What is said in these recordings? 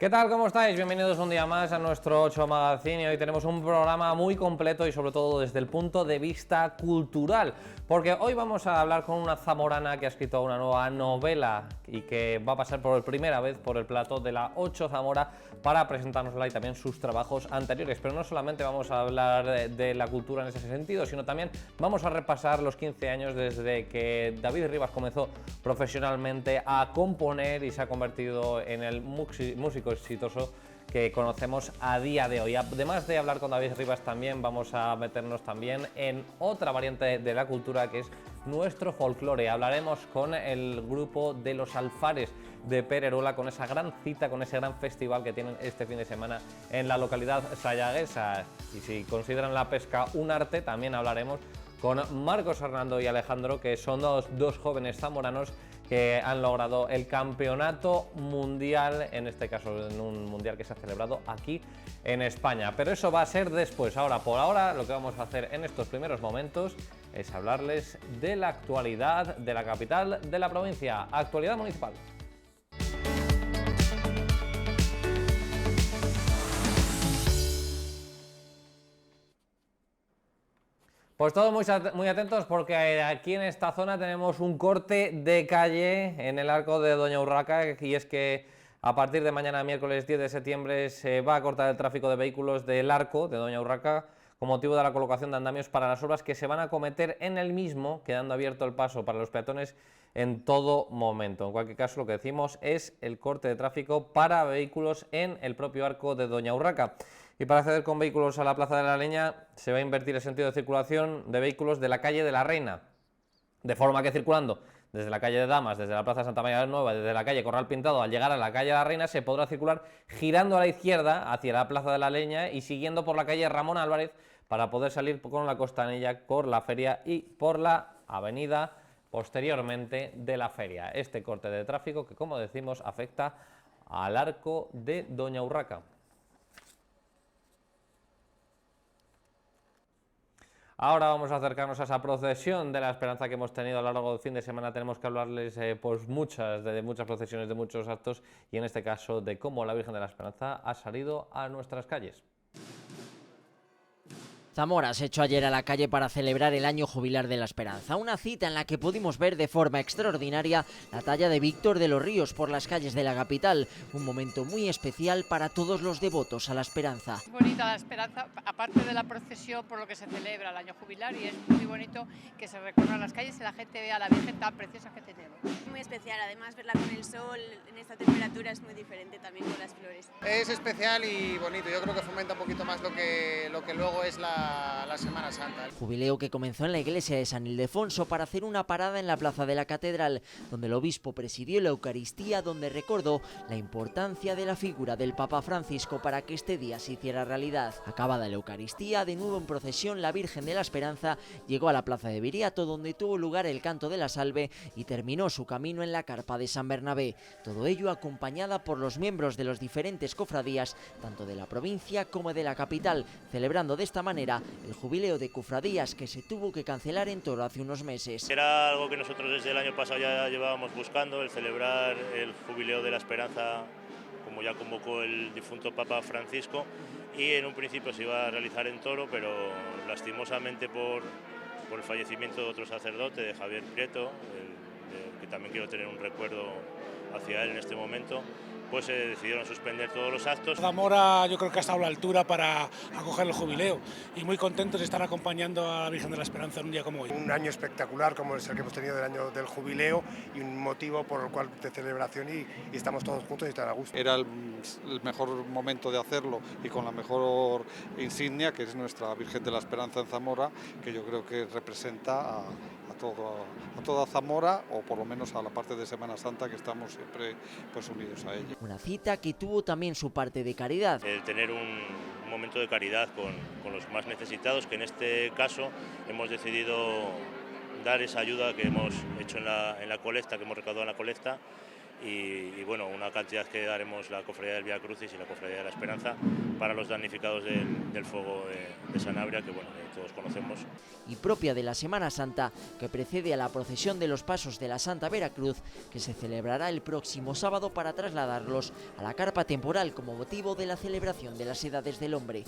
¿Qué tal? ¿Cómo estáis? Bienvenidos un día más a nuestro 8 Magazine. Hoy tenemos un programa muy completo y sobre todo desde el punto de vista cultural, porque hoy vamos a hablar con una zamorana que ha escrito una nueva novela y que va a pasar por primera vez por el plató de la 8 Zamora para presentárnosla y también sus trabajos anteriores. Pero no solamente vamos a hablar de la cultura en ese sentido, sino también vamos a repasar los 15 años desde que David Rivas comenzó profesionalmente a componer y se ha convertido en el músico exitoso que conocemos a día de hoy. Además de hablar con David Rivas, también vamos a meternos también en otra variante de la cultura que es nuestro folclore. Hablaremos con el grupo de los Alfares de Pereruela, con esa gran cita, con ese gran festival que tienen este fin de semana en la localidad sayaguesa. Y si consideran la pesca un arte, también hablaremos con Marcos Hernando y Alejandro, que son dos jóvenes zamoranos que han logrado el campeonato mundial, en este caso en un mundial que se ha celebrado aquí en España. Pero eso va a ser después. Ahora, por ahora, lo que vamos a hacer en estos primeros momentos es hablarles de la actualidad de la capital de la provincia, actualidad municipal. Pues todos muy atentos porque aquí en esta zona tenemos un corte de calle en el arco de Doña Urraca, y es que a partir de mañana, miércoles 10 de septiembre, se va a cortar el tráfico de vehículos del arco de Doña Urraca con motivo de la colocación de andamios para las obras que se van a acometer en el mismo, quedando abierto el paso para los peatones en todo momento. En cualquier caso, lo que decimos es el corte de tráfico para vehículos en el propio arco de Doña Urraca. Y para acceder con vehículos a la Plaza de la Leña se va a invertir el sentido de circulación de vehículos de la calle de la Reina, de forma que circulando desde la calle de Damas, desde la Plaza Santa María de Nueva, desde la calle Corral Pintado, al llegar a la calle de la Reina, se podrá circular girando a la izquierda hacia la Plaza de la Leña y siguiendo por la calle Ramón Álvarez para poder salir con la Costanilla, por la Feria y por la avenida posteriormente de la Feria. Este corte de tráfico que, como decimos, afecta al arco de Doña Urraca. Ahora vamos a acercarnos a esa procesión de la esperanza que hemos tenido a lo largo del fin de semana. Tenemos que hablarles pues de muchas procesiones, de muchos actos, y en este caso de cómo la Virgen de la Esperanza ha salido a nuestras calles. Zamora se echó ayer a la calle para celebrar el año jubilar de la Esperanza, una cita en la que pudimos ver de forma extraordinaria la talla de Víctor de los Ríos por las calles de la capital, un momento muy especial para todos los devotos a la Esperanza. Bonita la Esperanza, aparte de la procesión por lo que se celebra el año jubilar, y es muy bonito que se recorran las calles y la gente vea a la Virgen tan preciosa que tenemos. Muy especial, además verla con el sol en esta temperatura es muy diferente también con las flores. Es especial y bonito, yo creo que fomenta un poquito más lo que luego es la Semana Santa. Jubileo que comenzó en la iglesia de San Ildefonso para hacer una parada en la plaza de la catedral, donde el obispo presidió la Eucaristía, donde recordó la importancia de la figura del Papa Francisco para que este día se hiciera realidad. Acabada la Eucaristía, de nuevo en procesión, la Virgen de la Esperanza llegó a la plaza de Viriato, donde tuvo lugar el canto de la salve y terminó su camino en la carpa de San Bernabé. Todo ello acompañada por los miembros de los diferentes cofradías, tanto de la provincia como de la capital, celebrando de esta manera el jubileo de cofradías que se tuvo que cancelar en Toro hace unos meses. Era algo que nosotros desde el año pasado ya llevábamos buscando, el celebrar el jubileo de la Esperanza, como ya convocó el difunto Papa Francisco, y en un principio se iba a realizar en Toro, pero lastimosamente por el fallecimiento de otro sacerdote, de Javier Prieto, que también quiero tener un recuerdo hacia él en este momento, pues se decidieron suspender todos los actos. Zamora yo creo que ha estado a la altura para acoger el jubileo y muy contentos de estar acompañando a la Virgen de la Esperanza en un día como hoy. Un año espectacular como es el que hemos tenido del año del jubileo y un motivo por el cual de celebración y estamos todos juntos y estar a gusto. Era el mejor momento de hacerlo y con la mejor insignia, que es nuestra Virgen de la Esperanza en Zamora, que yo creo que representa a toda Zamora, o por lo menos a la parte de Semana Santa que estamos siempre pues unidos a ella. Una cita que tuvo también su parte de caridad. El tener un momento de caridad con los más necesitados, que en este caso hemos decidido dar esa ayuda que hemos hecho en la colecta, que hemos recaudado en la colecta, y bueno, una cantidad que daremos la Cofradía del Vía Crucis y la Cofradía de la Esperanza para los damnificados del fuego de Sanabria, que bueno, que todos conocemos. Y propia de la Semana Santa, que precede a la procesión de los Pasos de la Santa Veracruz, que se celebrará el próximo sábado para trasladarlos a la carpa temporal como motivo de la celebración de las Edades del Hombre.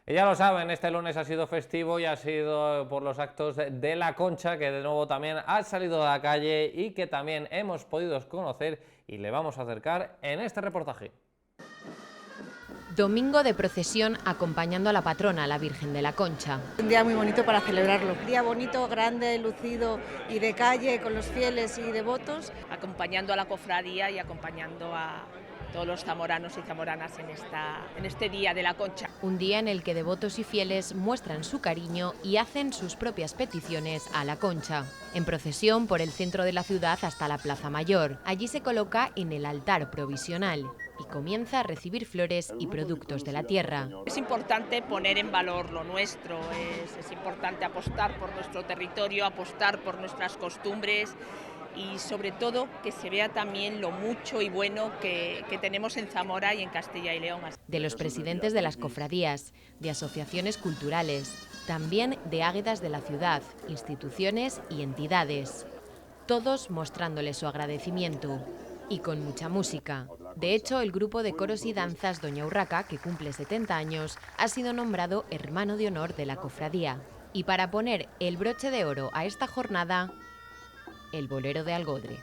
Y ya lo saben, este lunes ha sido festivo y ha sido por los actos de La Concha, que de nuevo también ha salido a la calle y que también hemos podido conocer y le vamos a acercar en este reportaje. Domingo de procesión acompañando a la patrona, la Virgen de la Concha. Un día muy bonito para celebrarlo. Un día bonito, grande, lucido y de calle con los fieles y devotos. Acompañando a la cofradía y acompañando a todos los zamoranos y zamoranas en este Día de la Concha. Un día en el que devotos y fieles muestran su cariño y hacen sus propias peticiones a la Concha. En procesión por el centro de la ciudad hasta la Plaza Mayor. Allí se coloca en el altar provisional y comienza a recibir flores y productos de la tierra. Es importante poner en valor lo nuestro, es importante apostar por nuestro territorio, apostar por nuestras costumbres y sobre todo que se vea también lo mucho y bueno que tenemos en Zamora y en Castilla y León. De los presidentes de las cofradías, de asociaciones culturales, también de águedas de la ciudad, instituciones y entidades, todos mostrándole su agradecimiento y con mucha música. De hecho, el grupo de coros y danzas Doña Urraca, que cumple 70 años, ha sido nombrado hermano de honor de la cofradía. Y para poner el broche de oro a esta jornada, el bolero de Algodre.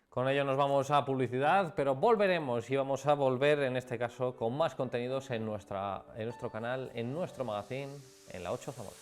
Con ello nos vamos a publicidad, pero volveremos y vamos a volver en este caso con más contenidos en nuestro canal, en nuestro magazine, en la 8 Zamora.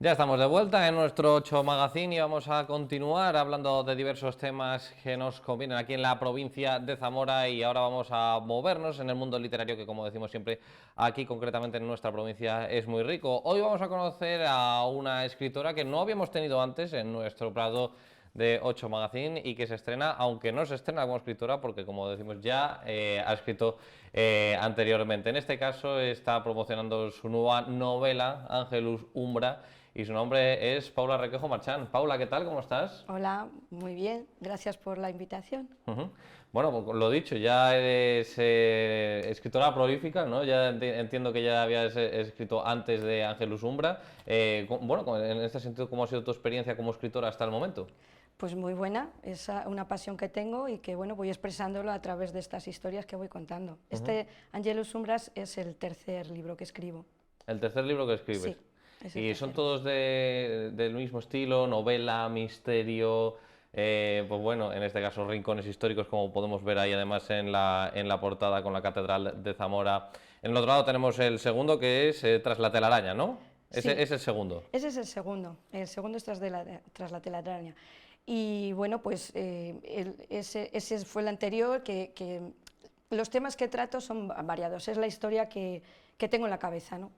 Ya estamos de vuelta en nuestro 8 Magazine y vamos a continuar hablando de diversos temas que nos convienen aquí en la provincia de Zamora, y ahora vamos a movernos en el mundo literario que, como decimos siempre, aquí concretamente en nuestra provincia es muy rico. Hoy vamos a conocer a una escritora que no habíamos tenido antes en nuestro plato de 8 Magazine y que se estrena, aunque no se estrena como escritora porque, como decimos, ya ha escrito anteriormente. En este caso está promocionando su nueva novela, Ángelus Umbra, y su nombre es Paula Requejo Marchán. Paula, ¿qué tal? ¿Cómo estás? Hola, muy bien, gracias por la invitación. Bueno, pues lo dicho, ya eres escritora prolífica, ¿no? Ya entiendo que ya habías escrito antes de Ángelus Umbra. Bueno, en este sentido, ¿cómo ha sido tu experiencia como escritora hasta el momento? Pues muy buena, es una pasión que tengo y que bueno, voy expresándolo a través de estas historias que voy contando. Este Ángelus Umbra es el tercer libro que escribo. ¿El tercer libro que escribes? Sí. ¿Y son todos del mismo estilo, novela, misterio? Pues bueno, en este caso rincones históricos, como podemos ver ahí además en la portada con la Catedral de Zamora. En el otro lado tenemos el segundo, que es Tras la telaraña, ¿no? Ese Sí. es el segundo. Ese es el segundo es Tras la telaraña. Y bueno, pues ese fue el anterior, que los temas que trato son variados, es la historia que tengo en la cabeza, ¿no?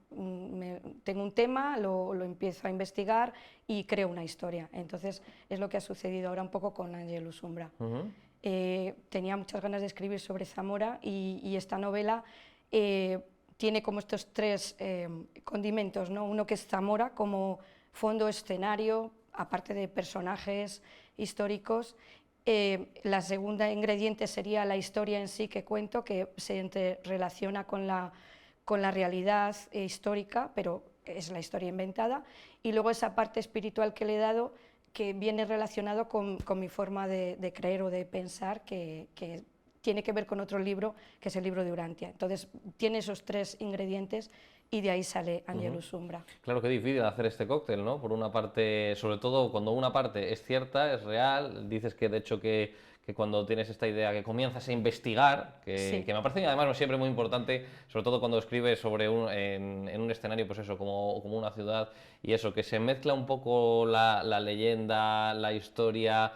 Tengo un tema, lo empiezo a investigar y creo una historia. Entonces es lo que ha sucedido ahora un poco con Angelus Umbra. Tenía muchas ganas de escribir sobre Zamora y esta novela tiene como estos tres condimentos, ¿no? Uno que es Zamora como fondo escenario, aparte de personajes históricos. La segunda ingrediente sería la historia en sí que cuento, que se relaciona con la realidad histórica, pero es la historia inventada, y luego esa parte espiritual que le he dado, que viene relacionado con mi forma de creer o de pensar, que tiene que ver con otro libro, que es el libro de Urantia. Entonces tiene esos tres ingredientes y de ahí sale Angelus Umbra. Claro que es difícil hacer este cóctel, ¿no? Por una parte, sobre todo cuando una parte es cierta, es real, dices que de hecho que cuando tienes esta idea que comienzas a investigar, que me parece además siempre muy importante, sobre todo cuando escribes sobre en un escenario, pues eso, como una ciudad, y eso, que se mezcla un poco la leyenda, la historia,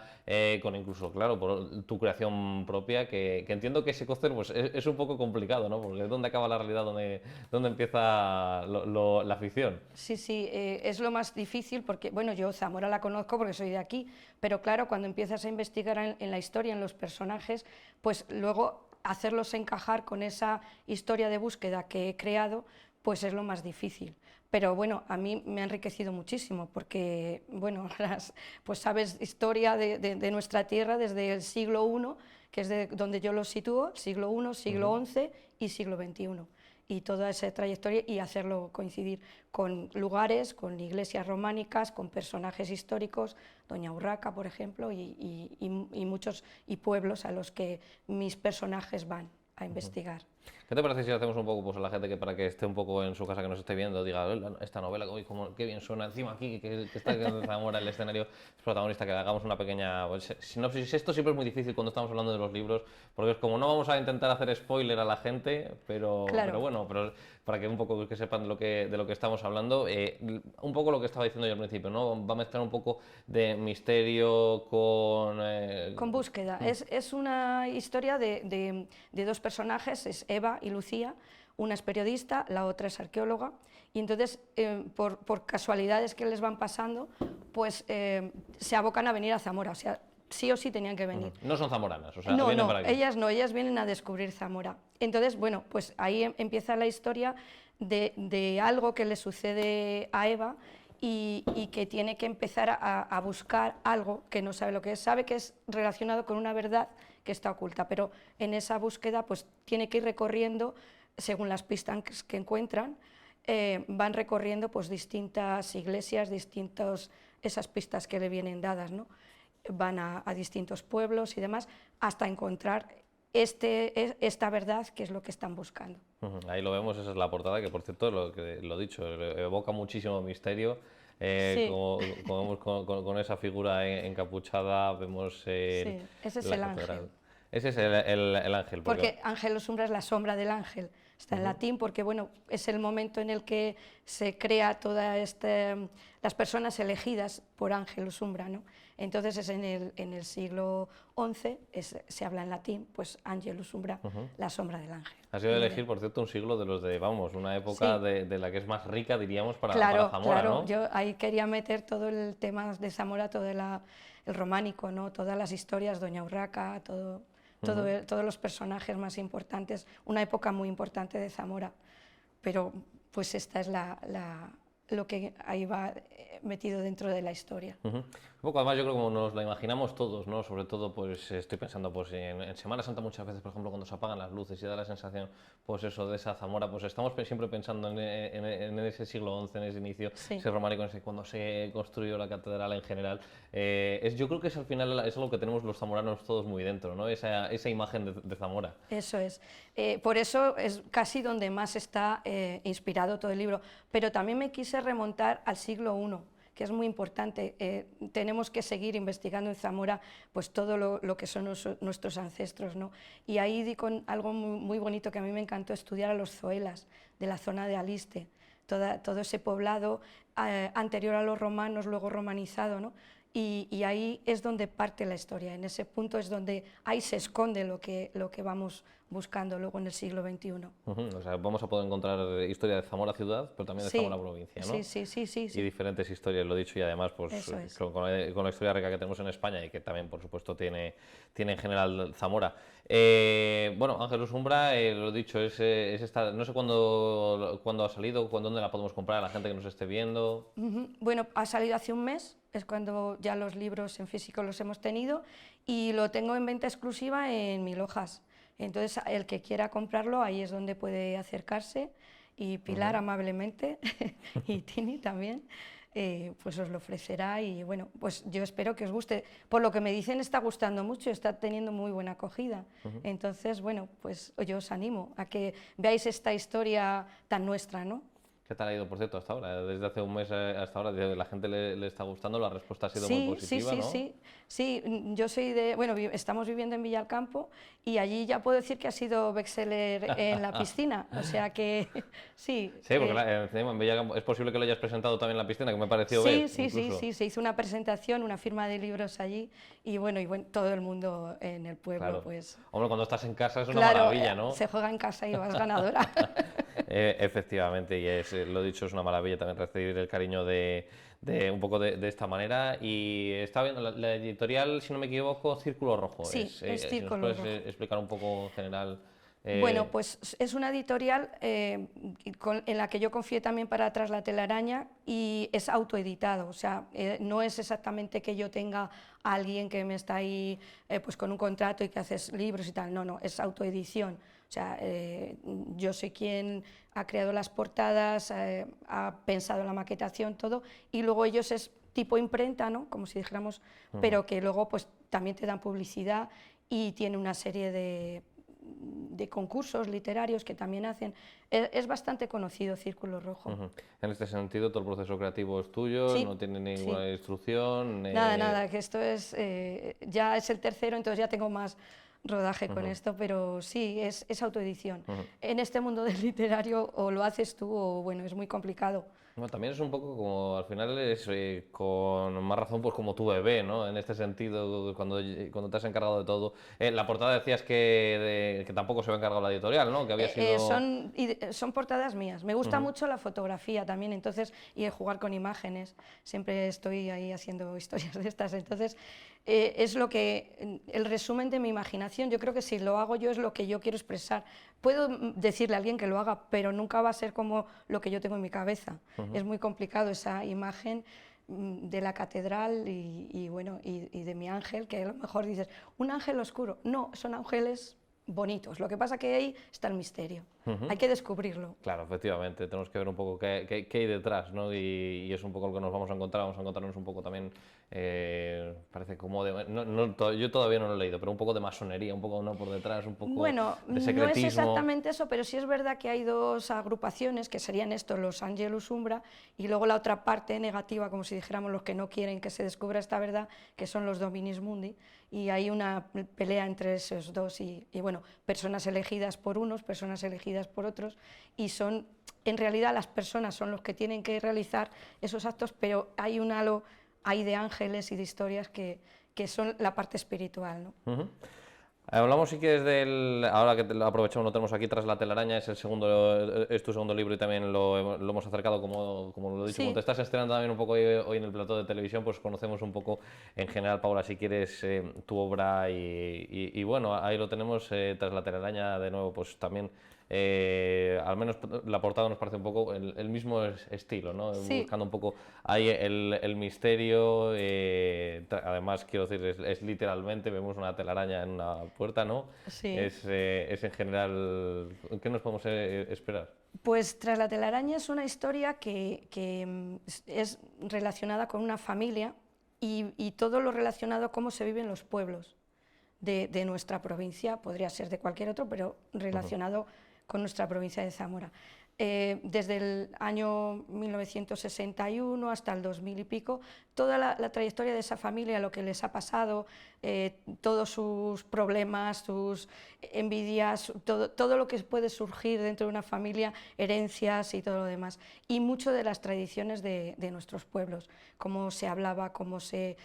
con incluso, claro, por tu creación propia, que entiendo que ese cóctel pues, es un poco complicado, ¿no? Porque ¿dónde acaba la realidad? ¿Dónde empieza la ficción? Sí, es lo más difícil porque, bueno, yo Zamora la conozco porque soy de aquí, pero claro, cuando empiezas a investigar en la historia, en los personajes, pues luego hacerlos encajar con esa historia de búsqueda que he creado, pues es lo más difícil. Pero bueno, a mí me ha enriquecido muchísimo porque, bueno, pues sabes historia de nuestra tierra desde el siglo I, que es de donde yo lo sitúo, siglo I, siglo XI y siglo XXI. Y toda esa trayectoria y hacerlo coincidir con lugares, con iglesias románicas, con personajes históricos, Doña Urraca, por ejemplo, y muchos pueblos a los que mis personajes van a investigar. ¿Qué te parece si hacemos un poco pues, a la gente que para que esté un poco en su casa, que nos esté viendo, diga, esta novela, uy, qué bien suena, encima aquí, que está en Zamora, el escenario es protagonista, que hagamos una pequeña sinopsis? Esto siempre es muy difícil cuando estamos hablando de los libros, porque es como, no vamos a intentar hacer spoiler a la gente, pero bueno, para que un poco que sepan de lo que estamos hablando, un poco lo que estaba diciendo yo al principio, ¿no? Va a mezclar un poco de misterio con búsqueda. Es una historia de dos personajes, es Eva y Lucía. Una es periodista, la otra es arqueóloga, y entonces por casualidades que les van pasando, pues se abocan a venir a Zamora, o sea, sí o sí tenían que venir. No son zamoranas, o sea, no, vienen para aquí. ellas vienen a descubrir Zamora. Entonces, bueno, pues ahí empieza la historia de algo que le sucede a Eva y que tiene que empezar a buscar algo que no sabe lo que es, sabe que es relacionado con una verdad que está oculta, pero en esa búsqueda pues tiene que ir recorriendo, según las pistas que encuentran, van recorriendo pues distintas iglesias, esas pistas que le vienen dadas, ¿no? Van a distintos pueblos y demás, hasta encontrar esta verdad que es lo que están buscando. Ahí lo vemos, esa es la portada, que por cierto, lo dicho, evoca muchísimo misterio. Sí. Como vemos con esa figura encapuchada, vemos ese es el ángel. Ese es el ángel. Porque Angelus Umbra es la sombra del ángel. Está en latín porque bueno, es el momento en el que se crea las personas elegidas por Angelus Umbra, ¿no? Entonces es en el siglo XI, se habla en latín, pues Angelus Umbra, la sombra del ángel. Ha sido elegir, por cierto, un siglo de los una época de la que es más rica, diríamos, para Zamora, claro, ¿no? Yo ahí quería meter todo el tema de Zamora, todo el románico, ¿no? Todas las historias, Doña Urraca, todos los personajes más importantes, una época muy importante de Zamora, pero pues esta es lo que ahí va metido dentro de la historia. Un poco, además, yo creo que como nos la imaginamos todos, ¿no? Sobre todo, pues estoy pensando pues, en Semana Santa muchas veces, por ejemplo, cuando se apagan las luces y da la sensación, pues eso, de esa Zamora, pues estamos siempre pensando en ese siglo XI, en ese inicio, ese románico, cuando se construyó la catedral en general. Yo creo que al final es algo que tenemos los zamoranos todos muy dentro, ¿no? Esa imagen de Zamora. Eso es. Por eso es casi donde más está inspirado todo el libro. Pero también me quise es remontar al siglo I, que es muy importante. Tenemos que seguir investigando en Zamora pues todo lo que son nuestros ancestros, ¿no? Y ahí di con algo muy bonito que a mí me encantó estudiar a los zoelas de la zona de Aliste, todo ese poblado anterior a los romanos, luego romanizado, ¿no? Y ahí es donde parte la historia, en ese punto es donde ahí se esconde lo que vamos buscando luego en el siglo XXI. O sea, vamos a poder encontrar historia de Zamora ciudad, pero también de Zamora provincia, ¿no? Sí. Y diferentes historias, lo dicho, y además pues con la historia rica que tenemos en España y que también, por supuesto, tiene en general Zamora. Bueno, Ángelus Umbra, lo dicho, es esta, no sé cuándo ha salido, dónde la podemos comprar a la gente que nos esté viendo. Bueno, ha salido hace un mes, es cuando ya los libros en físico los hemos tenido, y lo tengo en venta exclusiva en Mil Hojas. Entonces, el que quiera comprarlo, ahí es donde puede acercarse, y Pilar amablemente, y Tini también, pues os lo ofrecerá, y bueno, pues yo espero que os guste. Por lo que me dicen, está gustando mucho, está teniendo muy buena acogida. Entonces, bueno, pues yo os animo a que veáis esta historia tan nuestra, ¿no? ¿Qué tal ha ido, por cierto, hasta ahora? Desde hace un mes hasta ahora, la gente le está gustando, la respuesta ha sido muy positiva, ¿no? Sí, yo soy de... Bueno, estamos viviendo en Villalcampo y allí ya puedo decir que ha sido bestseller en la piscina, o sea que sí. Sí, porque en Villalcampo es posible que lo hayas presentado también en la piscina, que me pareció ver. Sí, se hizo una presentación, una firma de libros allí y bueno, todo el mundo en el pueblo, claro. Pues... Hombre, cuando estás en casa es una maravilla, ¿no? Se juega en casa y vas ganadora. Efectivamente, y lo dicho, es una maravilla también recibir el cariño de un poco de esta manera. Y estaba viendo la editorial, si no me equivoco, Círculo Rojo. Sí, es Círculo Rojo. ¿Puedes explicar un poco en general? Bueno, pues es una editorial en la que yo confié también para Tras la telaraña y es autoeditado, o sea, no es exactamente que yo tenga a alguien que me está ahí pues con un contrato y que haces libros y tal, no, es autoedición. O sea, yo soy quien ha creado las portadas, ha pensado la maquetación, todo, y luego ellos es tipo imprenta, ¿no? Como si dijéramos, pero que luego pues también te dan publicidad y tiene una serie de concursos literarios que también hacen. Es bastante conocido Círculo Rojo. En este sentido, todo el proceso creativo es tuyo, no tiene ninguna instrucción. Nada, que esto es ya es el tercero, entonces ya tengo más rodaje con esto, pero sí, es autoedición. En este mundo del literario o lo haces tú o bueno, es muy complicado. Bueno, también es un poco como, al final es con más razón, pues como tu bebé, ¿no? En este sentido, cuando te has encargado de todo. La portada decías que tampoco se había encargado la editorial, ¿no? Que había sido... Son portadas mías. Me gusta mucho la fotografía también, entonces, y el jugar con imágenes. Siempre estoy ahí haciendo historias de estas, entonces... es lo que, el resumen de mi imaginación. Yo creo que si lo hago yo es lo que yo quiero expresar. Puedo decirle a alguien que lo haga, pero nunca va a ser como lo que yo tengo en mi cabeza. Es muy complicado esa imagen de la catedral y de mi ángel, que a lo mejor dices, un ángel oscuro. No, son ángeles bonitos. Lo que pasa que ahí está el misterio. Hay que descubrirlo. Claro, efectivamente, tenemos que ver un poco qué hay detrás, ¿no? Y es un poco lo que nos vamos a encontrarnos un poco también, parece como yo todavía no lo he leído, pero un poco de masonería, un poco no por detrás, un poco de secretismo. No es exactamente eso, pero sí es verdad que hay dos agrupaciones, que serían estos, los Angelus Umbra, y luego la otra parte negativa, como si dijéramos los que no quieren que se descubra esta verdad, que son los Dominis Mundi, y hay una pelea entre esos dos, y bueno, personas elegidas por unos, personas elegidas por otros, y son, en realidad las personas son los que tienen que realizar esos actos, pero hay un halo ahí de ángeles y de historias que son la parte espiritual, ¿no? Hablamos si quieres ahora que lo aprovechamos, lo tenemos aquí, Tras la telaraña, es tu segundo libro y también lo hemos acercado, como lo he dicho, como te estás estrenando también un poco hoy en el plató de televisión, pues conocemos un poco en general, Paula, si quieres, tu obra y bueno, ahí lo tenemos, Tras la telaraña, de nuevo, pues también, al menos la portada nos parece un poco el mismo estilo, ¿no? Buscando un poco ahí el misterio, además quiero decir, es literalmente, vemos una telaraña en una puerta, ¿no? Sí. Es en general, ¿qué nos podemos esperar? Pues Tras la telaraña es una historia que es relacionada con una familia y todo lo relacionado a cómo se vive en los pueblos de nuestra provincia, podría ser de cualquier otro, pero relacionado con nuestra provincia de Zamora. desde el año 1961 hasta el 2000 y pico, toda la trayectoria de esa familia, lo que les ha pasado, todos sus problemas, sus envidias, todo lo que puede surgir dentro de una familia, herencias y todo lo demás. Y mucho de las tradiciones de nuestros pueblos, cómo se hablaba, cómo se...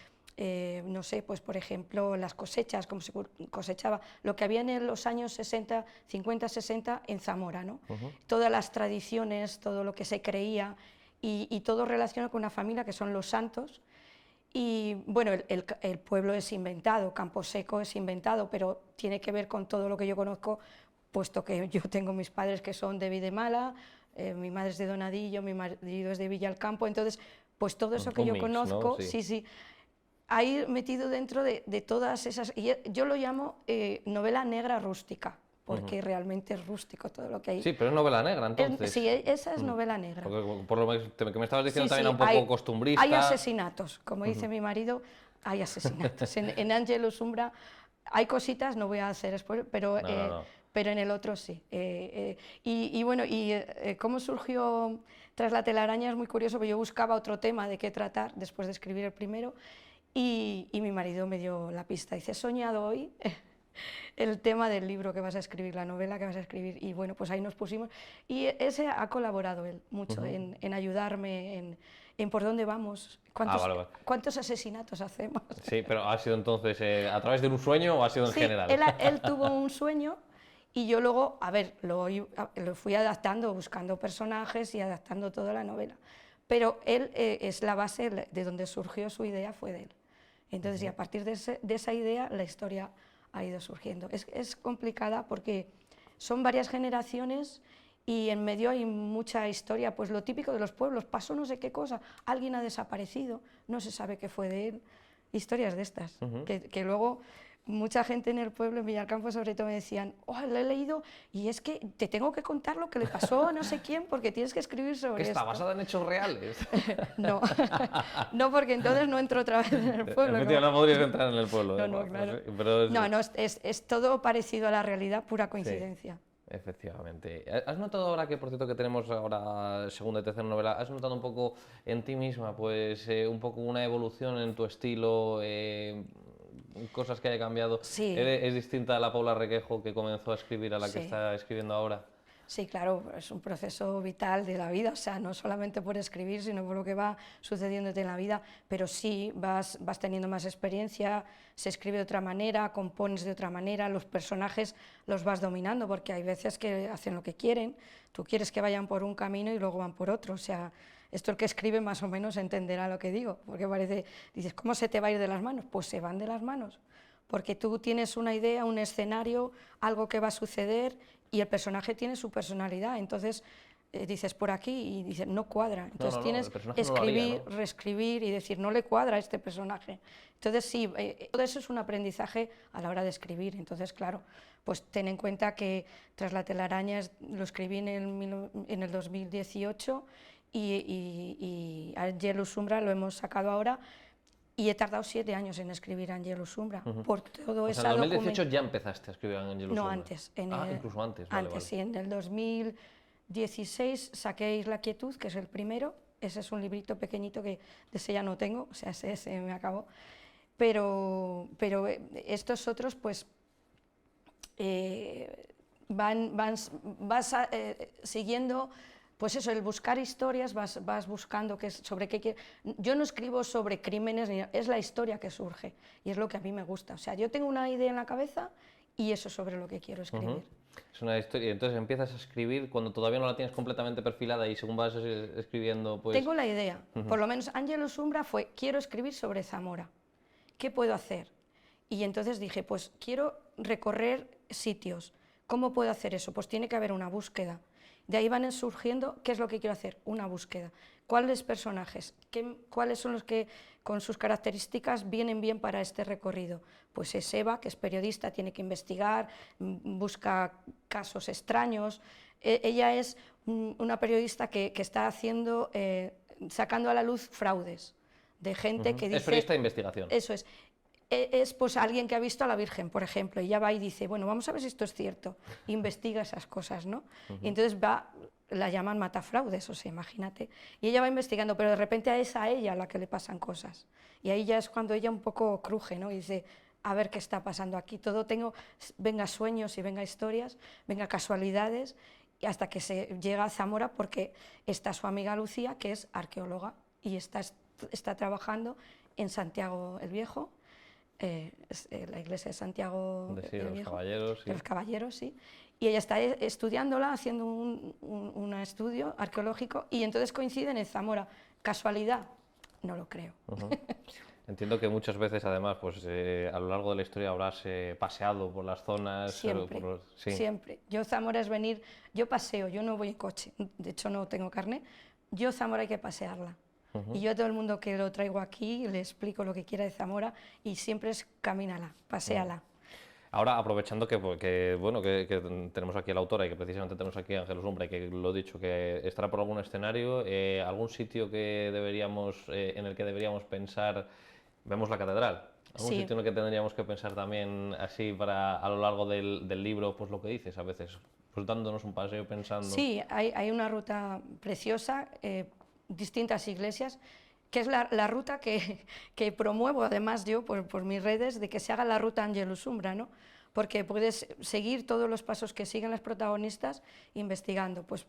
no sé, pues por ejemplo, las cosechas, cómo se cosechaba, lo que había en los años 60, 50, 60 en Zamora, ¿no? Todas las tradiciones, todo lo que se creía y todo relacionado con una familia que son los santos. Y bueno, el pueblo es inventado, Camposeco es inventado, pero tiene que ver con todo lo que yo conozco, puesto que yo tengo mis padres que son de Videmala, mi madre es de Donadillo, mi marido es de Villalcampo, entonces pues todo eso que yo conozco, ¿no? Sí. Ahí metido dentro de todas esas, y yo lo llamo novela negra rústica, porque realmente es rústico todo lo que hay. Sí, pero es novela negra, entonces. Sí, esa es novela negra. Porque por lo que me estabas diciendo también un poco costumbrista. Hay asesinatos, como dice mi marido, hay asesinatos. En Angelus Umbra hay cositas, no voy a hacer spoiler, pero en el otro sí. Y bueno, cómo surgió Tras la telaraña es muy curioso, porque yo buscaba otro tema de qué tratar después de escribir el primero. Y mi marido me dio la pista, dice, he soñado hoy el tema del libro que vas a escribir, la novela que vas a escribir, y bueno, pues ahí nos pusimos, y ese ha colaborado él mucho en ayudarme, en por dónde vamos, cuántos asesinatos hacemos. Sí, pero ¿ha sido entonces a través de un sueño o ha sido en general? Él tuvo un sueño y yo luego, a ver, lo fui adaptando, buscando personajes y adaptando toda la novela, pero él es la base de donde surgió su idea, fue de él. Entonces, y a partir de esa idea, la historia ha ido surgiendo. Es complicada porque son varias generaciones y en medio hay mucha historia, pues lo típico de los pueblos, pasó no sé qué cosa, alguien ha desaparecido, no se sabe qué fue de él, historias de estas, que luego mucha gente en el pueblo, en Villalcampo sobre todo, me decían, lo he leído y es que te tengo que contar lo que le pasó a no sé quién porque tienes que escribir sobre esto. ¿Está basada en hechos reales? No, no, porque entonces no entro otra vez en el pueblo. No podrías entrar en el pueblo. No, claro. Pero es todo parecido a la realidad, pura coincidencia. Sí. Efectivamente. ¿Has notado ahora que, por cierto, que tenemos ahora segunda y tercera novela, has notado un poco en ti misma, pues un poco una evolución en tu estilo, cosas que haya cambiado? Sí. ¿Es distinta a la Paula Requejo que comenzó a escribir a la que está escribiendo ahora? Sí, claro, es un proceso vital de la vida, o sea, no solamente por escribir, sino por lo que va sucediéndote en la vida, pero sí vas teniendo más experiencia, se escribe de otra manera, compones de otra manera, los personajes los vas dominando, porque hay veces que hacen lo que quieren, tú quieres que vayan por un camino y luego van por otro, o sea, esto el que escribe más o menos entenderá lo que digo, porque dices, ¿cómo se te va a ir de las manos? Pues se van de las manos, porque tú tienes una idea, un escenario, algo que va a suceder y el personaje tiene su personalidad, entonces dices por aquí y dices no cuadra, entonces tienes que escribir, reescribir y decir no le cuadra a este personaje. Entonces sí, todo eso es un aprendizaje a la hora de escribir, entonces claro, pues ten en cuenta que Tras la telaraña lo escribí en el 2018 y Angelus Umbra lo hemos sacado ahora. Y he tardado 7 años en escribir Angelus Umbra, por todo esa documentación. ¿En el 2018 ya empezaste a escribir Angelus Umbra? No, antes. Incluso antes. Vale. Sí, en el 2016 saqué Isla Quietud, que es el primero. Ese es un librito pequeñito que de ese ya no tengo, o sea, ese me acabó. Pero estos otros, pues, vas siguiendo... Pues eso, el buscar historias, vas buscando sobre qué quieres. Yo no escribo sobre crímenes, es la historia que surge y es lo que a mí me gusta. O sea, yo tengo una idea en la cabeza y eso es sobre lo que quiero escribir. Es una historia, entonces empiezas a escribir cuando todavía no la tienes completamente perfilada y según vas escribiendo, pues... Tengo la idea, por lo menos Angelus Umbra fue, quiero escribir sobre Zamora, ¿qué puedo hacer? Y entonces dije, pues quiero recorrer sitios, ¿cómo puedo hacer eso? Pues tiene que haber una búsqueda. De ahí van surgiendo, ¿qué es lo que quiero hacer? Una búsqueda. ¿Cuáles personajes? ¿Cuáles son los que con sus características vienen bien para este recorrido? Pues es Eva, que es periodista, tiene que investigar, busca casos extraños. Ella es una periodista que está sacando a la luz fraudes de gente que dice... Es periodista de investigación. Eso es. Es pues alguien que ha visto a la Virgen, por ejemplo, y ya va y dice, bueno, vamos a ver si esto es cierto, investiga esas cosas, ¿no? Y entonces va la llaman matafraudes, o sea, imagínate. Y ella va investigando, pero de repente es a ella a la que le pasan cosas. Y ahí ya es cuando ella un poco cruje, ¿no? Y dice, a ver qué está pasando aquí. Venga sueños y venga historias, venga casualidades, y hasta que se llega a Zamora, porque está su amiga Lucía, que es arqueóloga, y está trabajando en Santiago el Viejo, la iglesia de Santiago el Viejo, los caballeros, sí. Y ella está estudiándola, haciendo un estudio arqueológico, y entonces coinciden en Zamora. ¿Casualidad? No lo creo. Entiendo que muchas veces, además, pues a lo largo de la historia habrás paseado por las zonas. Siempre, siempre. Yo Zamora es venir, yo paseo, yo no voy en coche, de hecho no tengo carnet, yo Zamora hay que pasearla. Y yo a todo el mundo que lo traigo aquí le explico lo que quiera de Zamora y siempre es camínala, paséala. Ahora, aprovechando que tenemos aquí a la autora y que precisamente tenemos aquí a Ángelus Umbra y que lo he dicho, que estará por algún escenario, algún sitio en el que deberíamos pensar. Vemos la catedral, algún sitio en el que tendríamos que pensar también así para a lo largo del libro, pues lo que dices a veces, pues dándonos un paseo pensando. Sí, hay una ruta preciosa, distintas iglesias, que es la ruta que promuevo además yo por mis redes, de que se haga la ruta Ángelus Umbra, ¿no? Porque puedes seguir todos los pasos que siguen las protagonistas investigando. Pues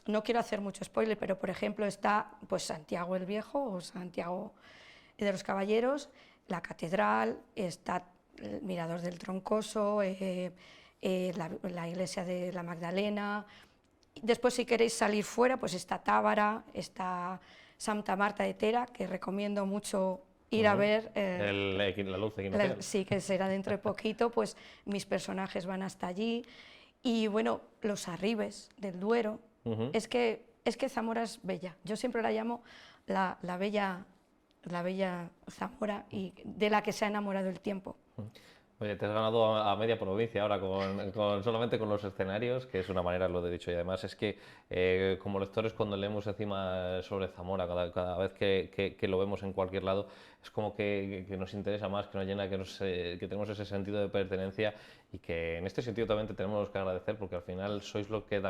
no quiero hacer mucho spoiler, pero por ejemplo está pues Santiago el Viejo o Santiago de los Caballeros, la catedral, está el Mirador del Troncoso, la iglesia de la Magdalena. Después, si queréis salir fuera, pues está Tábara, está Santa Marta de Tera, que recomiendo mucho ir a ver. La luz equinoccial. Sí, que será dentro de poquito, pues mis personajes van hasta allí. Y bueno, los Arribes del Duero. Es que Zamora es bella. Yo siempre la llamo la bella Zamora, y de la que se ha enamorado el tiempo. Oye, te has ganado a media provincia ahora solamente con los escenarios, que es una manera, lo he dicho, y además es que como lectores cuando leemos encima sobre Zamora, cada vez que lo vemos en cualquier lado, es como que nos interesa más, que nos llena, que tenemos ese sentido de pertenencia, y que en este sentido también te tenemos que agradecer, porque al final sois los que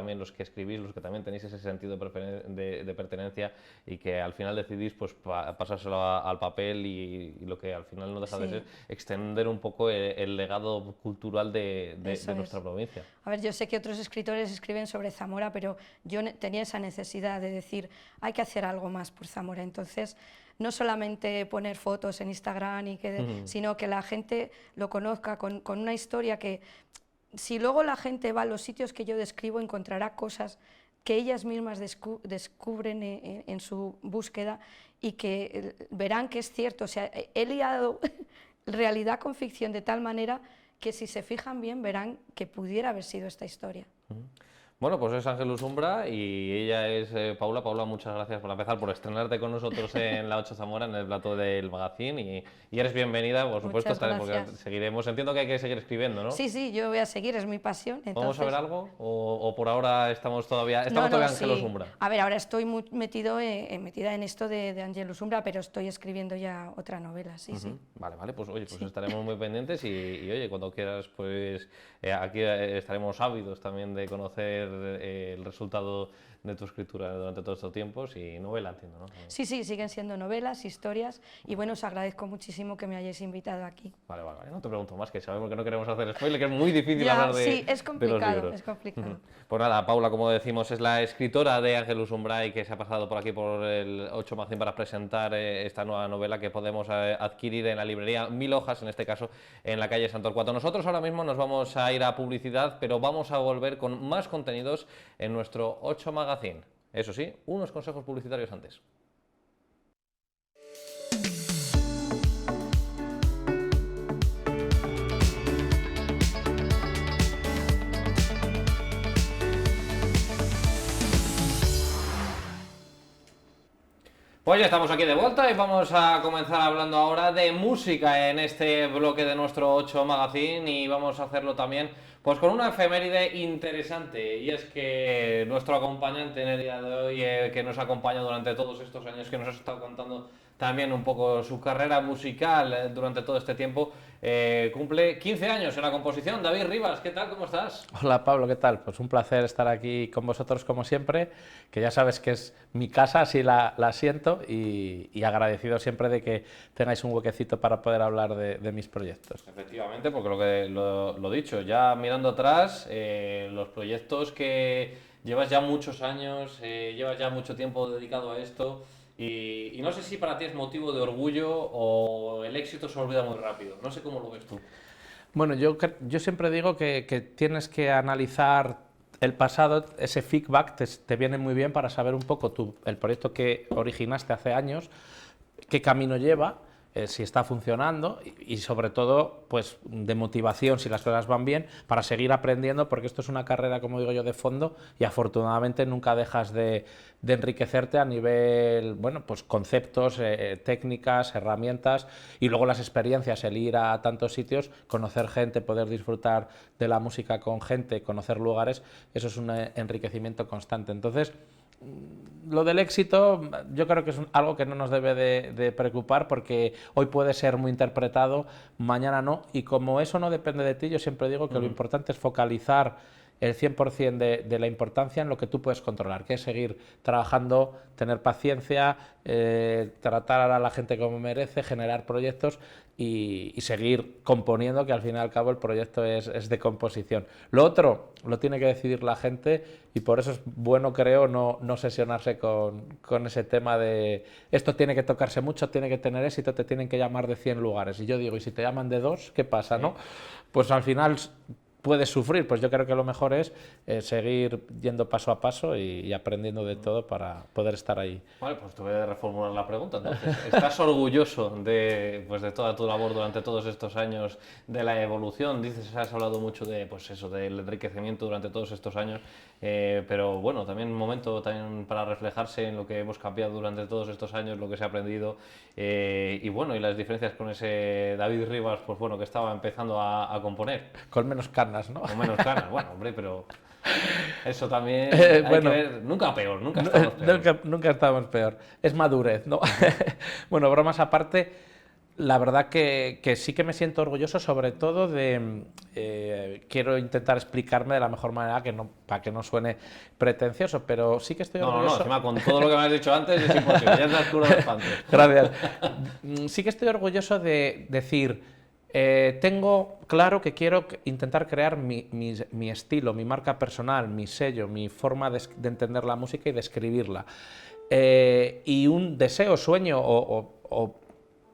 escribís, los que también tenéis ese sentido de pertenencia, y que al final decidís pues pasárselo al papel, y lo que al final no deja de ser extender un poco el legado cultural de nuestra provincia. A ver, yo sé que otros escritores escriben sobre Zamora, pero yo tenía esa necesidad de decir, hay que hacer algo más por Zamora. Entonces, no solamente poner fotos en Instagram, sino que la gente lo conozca con una historia que, si luego la gente va a los sitios que yo describo, encontrará cosas que ellas mismas descubren en su búsqueda, y que verán que es cierto. O sea, he liado realidad con ficción de tal manera que si se fijan bien verán que pudiera haber sido esta historia. Bueno, pues es Ángelus Umbra y ella es Paula. Paula, muchas gracias por empezar, por estrenarte con nosotros en La 8 Zamora, en el plató del magazine, y eres bienvenida, por supuesto, porque seguiremos. Entiendo que hay que seguir escribiendo, ¿no? Sí, yo voy a seguir, es mi pasión. Entonces... ¿Vamos a ver algo? ¿O por ahora estamos todavía Ángelus Umbra? A ver, ahora estoy muy metida en esto de Ángelus Umbra, pero estoy escribiendo ya otra novela, sí. Vale, pues oye, pues estaremos muy pendientes y oye, cuando quieras, pues aquí estaremos ávidos también de conocer el resultado de tu escritura durante todos estos tiempos. Y novela, entiendo, ¿no? Sí, siguen siendo novelas, historias, y bueno, os agradezco muchísimo que me hayáis invitado aquí. Vale, no te pregunto más, que sabemos que no queremos hacer spoiler, que es muy difícil hablar de los libros. Sí, es complicado, es complicado. Pues nada, Paula, como decimos, es la escritora de Ángelus Umbra y que se ha pasado por aquí por el 8 Magazine para presentar esta nueva novela que podemos adquirir en la librería Mil Hojas, en este caso en la calle San Torcuato. Nosotros ahora mismo nos vamos a ir a publicidad, pero vamos a volver con más contenidos en nuestro 8 Magazine. Eso sí, unos consejos publicitarios antes. Pues ya estamos aquí de vuelta y vamos a comenzar hablando ahora de música en este bloque de nuestro 8 Magazine, y vamos a hacerlo también Pues con una efeméride interesante, y es que nuestro acompañante en el día de hoy, que nos ha acompañado durante todos estos años, que nos ha estado contando también un poco su carrera musical durante todo este tiempo, cumple 15 años en la composición. David Rivas, ¿qué tal? ¿Cómo estás? Hola Pablo, ¿qué tal? Pues un placer estar aquí con vosotros como siempre, que ya sabes que es mi casa, así la siento, y agradecido siempre de que tengáis un huequecito para poder hablar de mis proyectos. Efectivamente, porque lo dicho, ya mirando atrás, los proyectos que llevas ya muchos años, llevas ya mucho tiempo dedicado a esto, y no sé si para ti es motivo de orgullo o el éxito se olvida muy rápido. No sé cómo lo ves tú. Bueno, yo siempre digo que tienes que analizar el pasado, ese feedback te viene muy bien para saber un poco el proyecto que originaste hace años, qué camino lleva, si está funcionando y sobre todo pues de motivación si las cosas van bien para seguir aprendiendo, porque esto es una carrera, como digo yo, de fondo, y afortunadamente nunca dejas de enriquecerte a nivel, bueno, pues conceptos, técnicas, herramientas, y luego las experiencias, el ir a tantos sitios, conocer gente, poder disfrutar de la música con gente, conocer lugares, eso es un enriquecimiento constante. Entonces, lo del éxito yo creo que es algo que no nos debe de preocupar, porque hoy puede ser muy interpretado, mañana no, y como eso no depende de ti, yo siempre digo que lo importante es focalizar el 100% de la importancia en lo que tú puedes controlar, que es seguir trabajando, tener paciencia, tratar a la gente como merece, generar proyectos y seguir componiendo, que al fin y al cabo el proyecto es de composición. Lo otro lo tiene que decidir la gente, y por eso es bueno, creo, no obsesionarse con ese tema de esto tiene que tocarse mucho, tiene que tener éxito, te tienen que llamar de 100 lugares. Y yo digo, ¿y si te llaman de 2, qué pasa, no? Pues al final puedes sufrir. Pues yo creo que lo mejor es seguir yendo paso a paso y aprendiendo de todo para poder estar ahí. Vale, pues te voy a reformular la pregunta entonces. ¿Estás orgulloso de toda tu labor durante todos estos años, de la evolución? Dices, has hablado mucho de, pues eso, del enriquecimiento durante todos estos años, pero bueno, también un momento también para reflejarse en lo que hemos cambiado durante todos estos años, lo que se ha aprendido, y bueno, y las diferencias con ese David Rivas, pues bueno, que estaba empezando a componer. Con menos canas, ¿no? Con menos canas, bueno, hombre, pero eso también hay bueno, que ver, nunca peor, nunca estamos peor. Nunca estamos peor, es madurez, ¿no? Bueno, bromas aparte, la verdad que sí que me siento orgulloso, sobre todo quiero intentar explicarme de la mejor manera, para que no suene pretencioso, pero sí que estoy orgulloso. No, encima con todo lo que me has dicho antes es imposible, ya es la altura del espanto. Gracias. Sí que estoy orgulloso de decir, tengo claro que quiero intentar crear mi estilo, mi marca personal, mi sello, mi forma de entender la música y de escribirla. Y un deseo, sueño o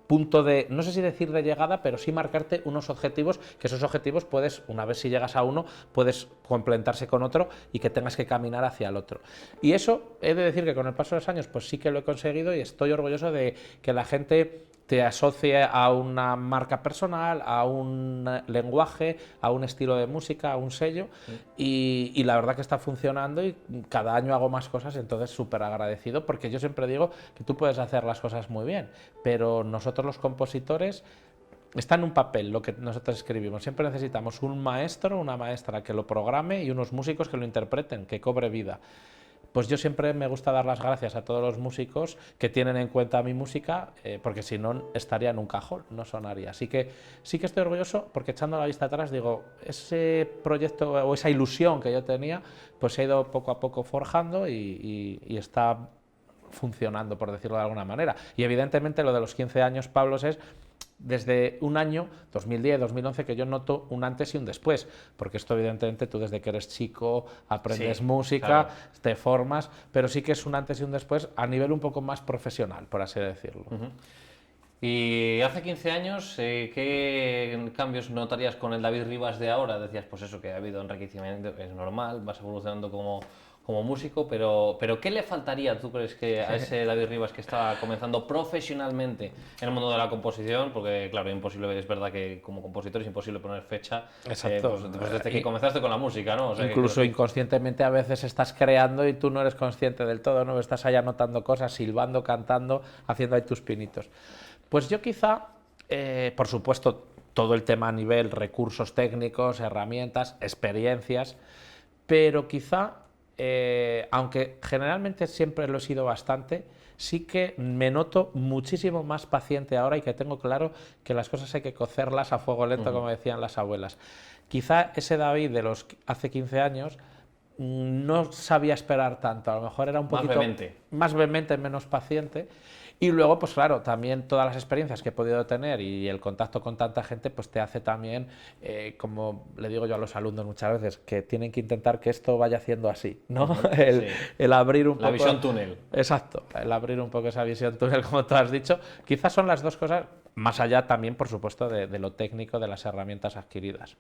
punto de, no sé si decir de llegada, pero sí marcarte unos objetivos, que esos objetivos puedes, una vez si llegas a uno, puedes complementarse con otro y que tengas que caminar hacia el otro. Y eso, he de decir que con el paso de los años, pues sí que lo he conseguido, y estoy orgulloso de que la gente te asocie a una marca personal, a un lenguaje, a un estilo de música, a un sello, y la verdad que está funcionando, y cada año hago más cosas, entonces súper agradecido, porque yo siempre digo que tú puedes hacer las cosas muy bien, pero nosotros los compositores está en un papel lo que nosotros escribimos. Siempre necesitamos un maestro, una maestra que lo programe y unos músicos que lo interpreten, que cobre vida. Pues yo siempre me gusta dar las gracias a todos los músicos que tienen en cuenta mi música, porque si no estaría en un cajón, no sonaría. Así que sí que estoy orgulloso, porque echando la vista atrás digo, ese proyecto o esa ilusión que yo tenía, pues se ha ido poco a poco forjando y está funcionando, por decirlo de alguna manera. Y evidentemente lo de los 15 años, Pablo, es desde un año, 2010, 2011, que yo noto un antes y un después, porque esto evidentemente tú desde que eres chico aprendes música, claro, te formas, pero sí que es un antes y un después a nivel un poco más profesional, por así decirlo. Y hace 15 años, ¿qué cambios notarías con el David Rivas de ahora? Decías, pues eso, que ha habido enriquecimiento, es normal, vas evolucionando como músico, pero ¿qué le faltaría, tú crees, que a ese David Rivas que estaba comenzando profesionalmente en el mundo de la composición? Porque claro, imposible, es verdad que como compositor es imposible poner fecha. Exacto. Pues desde que comenzaste con la música, ¿no? O sea, incluso inconscientemente a veces estás creando y tú no eres consciente del todo, ¿no? Estás ahí anotando cosas, silbando, cantando, haciendo ahí tus pinitos. Pues yo quizá, por supuesto, todo el tema a nivel recursos técnicos, herramientas, experiencias, pero quizá, aunque generalmente siempre lo he sido bastante, sí que me noto muchísimo más paciente ahora y que tengo claro que las cosas hay que cocerlas a fuego lento, como decían las abuelas. Quizá ese David de los hace 15 años no sabía esperar tanto, a lo mejor era un poquito más vehemente, menos paciente. Y luego, pues claro, también todas las experiencias que he podido tener y el contacto con tanta gente, pues te hace también, como le digo yo a los alumnos muchas veces, que tienen que intentar que esto vaya haciendo así, ¿no? El abrir un poco... La visión túnel. Exacto, el abrir un poco esa visión túnel, como tú has dicho. Quizás son las dos cosas, más allá también, por supuesto, de lo técnico, de las herramientas adquiridas.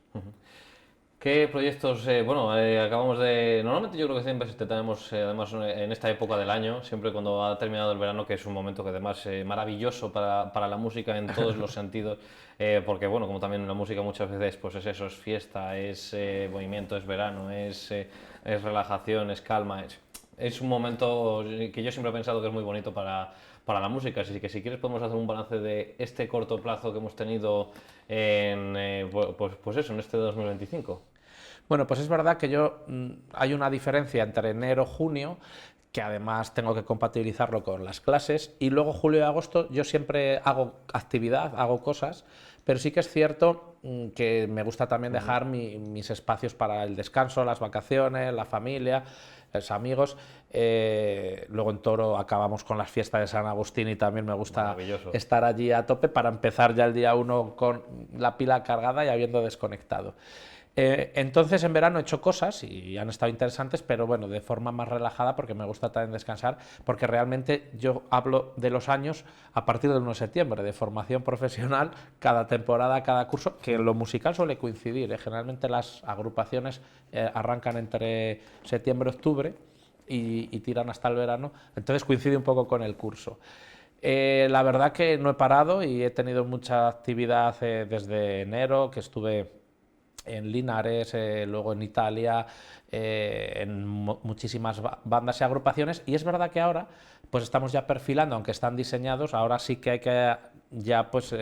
¿Qué proyectos, acabamos de... Normalmente yo creo que siempre tenemos, además en esta época del año, siempre cuando ha terminado el verano, que es un momento que además es maravilloso para la música en todos los sentidos, porque bueno, como también la música muchas veces pues es eso, es fiesta, es movimiento, es verano, es relajación, es calma, es un momento que yo siempre he pensado que es muy bonito para la música, así que si quieres podemos hacer un balance de este corto plazo que hemos tenido pues eso, en este 2025. Bueno, pues es verdad que hay una diferencia entre enero y junio, que además tengo que compatibilizarlo con las clases, y luego julio y agosto yo siempre hago actividad, hago cosas, pero sí que es cierto que me gusta también dejar mis espacios para el descanso, las vacaciones, la familia, los amigos. Luego en Toro acabamos con las fiestas de San Agustín y también me gusta estar allí a tope para empezar ya el día 1 con la pila cargada y habiendo desconectado. Entonces en verano he hecho cosas y han estado interesantes, pero bueno, de forma más relajada porque me gusta también descansar, porque realmente yo hablo de los años a partir del 1 de septiembre, de formación profesional, cada temporada, cada curso, que en lo musical suele coincidir, generalmente las agrupaciones arrancan entre septiembre y octubre y tiran hasta el verano, entonces coincide un poco con el curso. La verdad que no he parado y he tenido mucha actividad desde enero, que estuve en Linares, luego en Italia, en muchísimas bandas y agrupaciones, y es verdad que ahora pues estamos ya perfilando, aunque están diseñados, ahora sí que hay que ya pues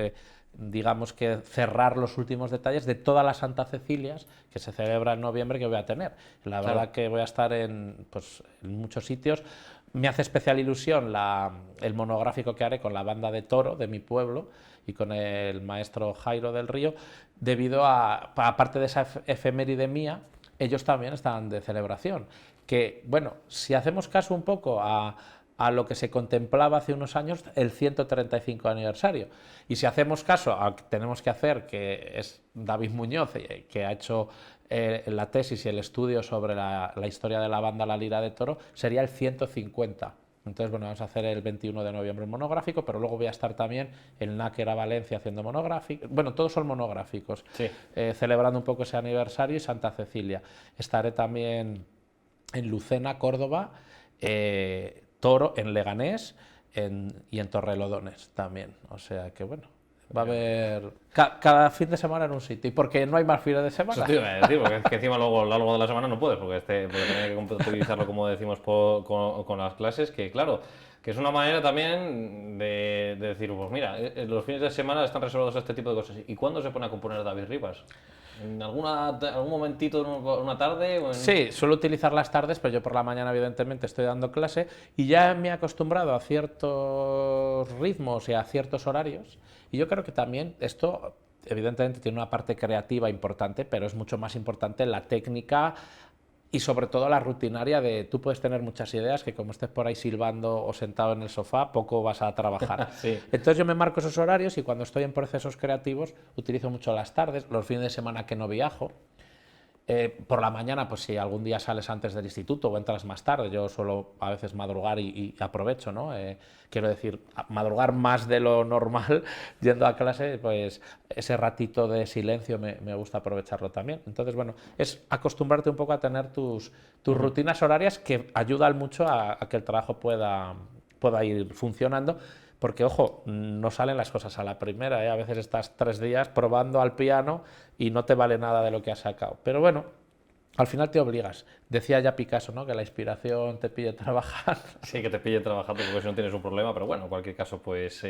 digamos que cerrar los últimos detalles de todas las Santa Cecilias que se celebra en noviembre que voy a tener. La verdad que voy a estar en muchos sitios. Me hace especial ilusión el monográfico que haré con la banda de Toro de mi pueblo y con el maestro Jairo del Río, debido aparte de esa efeméride mía, ellos también están de celebración. Que, bueno, si hacemos caso un poco a lo que se contemplaba hace unos años, el 135 aniversario. Y si hacemos caso a lo que tenemos que hacer, que es David Muñoz, que ha hecho la tesis y el estudio sobre la historia de la banda La Lira de Toro, sería el 150. Entonces, bueno, vamos a hacer el 21 de noviembre un monográfico, pero luego voy a estar también en Náquera, Valencia, haciendo monográficos. Bueno, todos son monográficos, celebrando un poco ese aniversario, y Santa Cecilia. Estaré también en Lucena, Córdoba, Toro, en Leganés y en Torrelodones también. O sea que, bueno, va a haber cada fin de semana en un sitio. ¿Y porque no hay más fines de semana? Eso te iba a decir, porque es que encima luego a lo largo de la semana no puedes, porque tener que compatibilizarlo, como decimos, con las clases, que claro, que es una manera también de decir, pues mira, los fines de semana están reservados a este tipo de cosas. ¿Y cuándo se pone a componer David Rivas? ¿En algún momentito, una tarde? Sí, suelo utilizar las tardes, pero yo por la mañana evidentemente estoy dando clase y ya me he acostumbrado a ciertos ritmos y a ciertos horarios, y yo creo que también esto evidentemente tiene una parte creativa importante, pero es mucho más importante la técnica y sobre todo la rutinaria de tú puedes tener muchas ideas que como estés por ahí silbando o sentado en el sofá, poco vas a trabajar. Entonces yo me marco esos horarios y cuando estoy en procesos creativos utilizo mucho las tardes, los fines de semana que no viajo. Por la mañana, pues si algún día sales antes del instituto o entras más tarde, yo suelo a veces madrugar y aprovecho, ¿no? Quiero decir, madrugar más de lo normal yendo a clase, pues ese ratito de silencio me gusta aprovecharlo también. Entonces, bueno, es acostumbrarte un poco a tener tus rutinas horarias, que ayudan mucho a que el trabajo pueda ir funcionando. Porque, ojo, no salen las cosas a la primera, ¿eh? A veces estás 3 días probando al piano y no te vale nada de lo que has sacado. Pero bueno, al final te obligas. Decía ya Picasso, ¿no?, que la inspiración te pille trabajando. Sí, que te pille trabajando porque si no tienes un problema, pero bueno, en cualquier caso, pues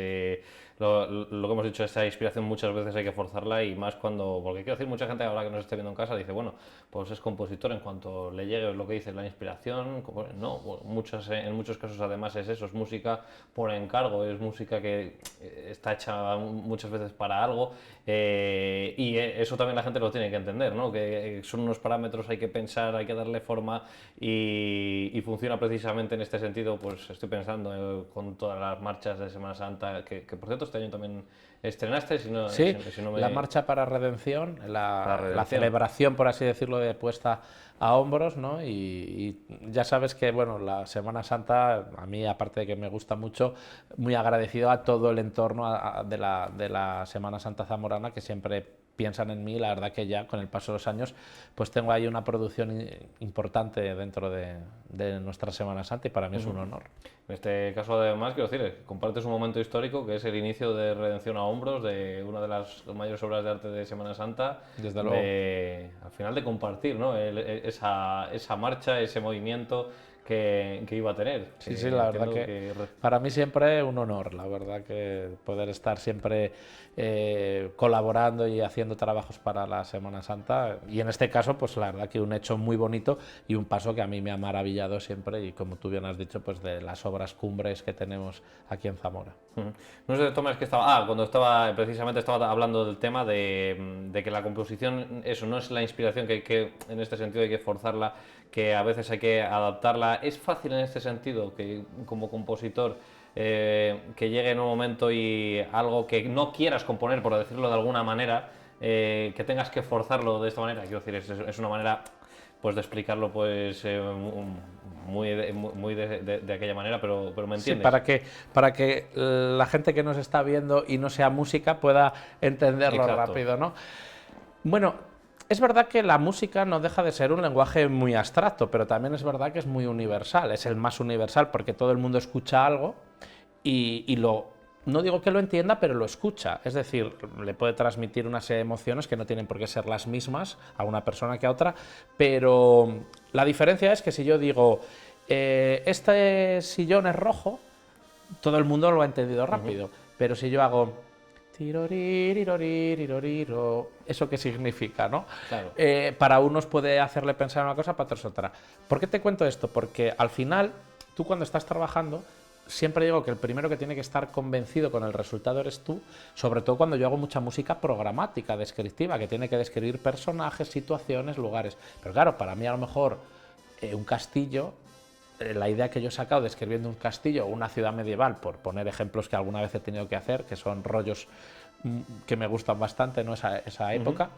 lo que hemos dicho, esa inspiración muchas veces hay que forzarla y más cuando, porque quiero decir, mucha gente ahora que nos esté viendo en casa dice, bueno, pues es compositor, en cuanto le llegue lo que dice la inspiración, no, en muchos casos además es eso, es música por encargo, es música que está hecha muchas veces para algo y eso también la gente lo tiene que entender, ¿no?, que son unos parámetros, hay que pensar, hay que darle forma y funciona precisamente en este sentido. Pues estoy pensando con todas las marchas de Semana Santa, que por cierto este año también estrenaste, si no me... la marcha para Redención, la celebración, por así decirlo, de puesta a hombros, ¿no? Y ya sabes que, bueno, la Semana Santa, a mí, aparte de que me gusta mucho, muy agradecido a todo el entorno de la Semana Santa zamorana, que siempre piensan en mí. La verdad que ya con el paso de los años pues tengo ahí una producción importante dentro de nuestra Semana Santa y para mí es un honor. En este caso además, quiero decir, compartes un momento histórico que es el inicio de Redención a hombros, de una de las mayores obras de arte de Semana Santa. Desde luego. Al final de compartir, ¿no?, esa marcha, ese movimiento que iba a tener. Sí, la verdad que para mí siempre un honor, la verdad, que poder estar siempre colaborando y haciendo trabajos para la Semana Santa, y en este caso pues la verdad que un hecho muy bonito y un paso que a mí me ha maravillado siempre, y como tú bien has dicho, pues de las obras cumbres que tenemos aquí en Zamora. No sé, Tomás, que cuando precisamente estaba hablando del tema de que la composición, eso no es la inspiración, que en este sentido hay que forzarla, que a veces hay que adaptarla. ¿Es fácil en este sentido que como compositor que llegue en un momento y algo que no quieras componer, por decirlo de alguna manera, que tengas que forzarlo de esta manera? Quiero decir, es una manera pues de explicarlo pues muy de aquella manera, pero ¿me entiendes? Sí, para que la gente que nos está viendo y no sea música pueda entenderlo. Exacto. Rápido, ¿no? Bueno, es verdad que la música no deja de ser un lenguaje muy abstracto, pero también es verdad que es muy universal, es el más universal porque todo el mundo escucha algo y no digo que lo entienda, pero lo escucha, es decir, le puede transmitir una serie de emociones que no tienen por qué ser las mismas a una persona que a otra, pero la diferencia es que si yo digo, este sillón es rojo, todo el mundo lo ha entendido rápido, pero si yo hago... ¿Eso qué significa, no? Claro. Para unos puede hacerle pensar una cosa, para otros otra. ¿Por qué te cuento esto? Porque al final, tú cuando estás trabajando, siempre digo que el primero que tiene que estar convencido con el resultado eres tú, sobre todo cuando yo hago mucha música programática, descriptiva, que tiene que describir personajes, situaciones, lugares. Pero claro, para mí a lo mejor un castillo... La idea que yo he sacado describiendo un castillo o una ciudad medieval, por poner ejemplos que alguna vez he tenido que hacer, que son rollos que me gustan bastante, ¿no?, esa época,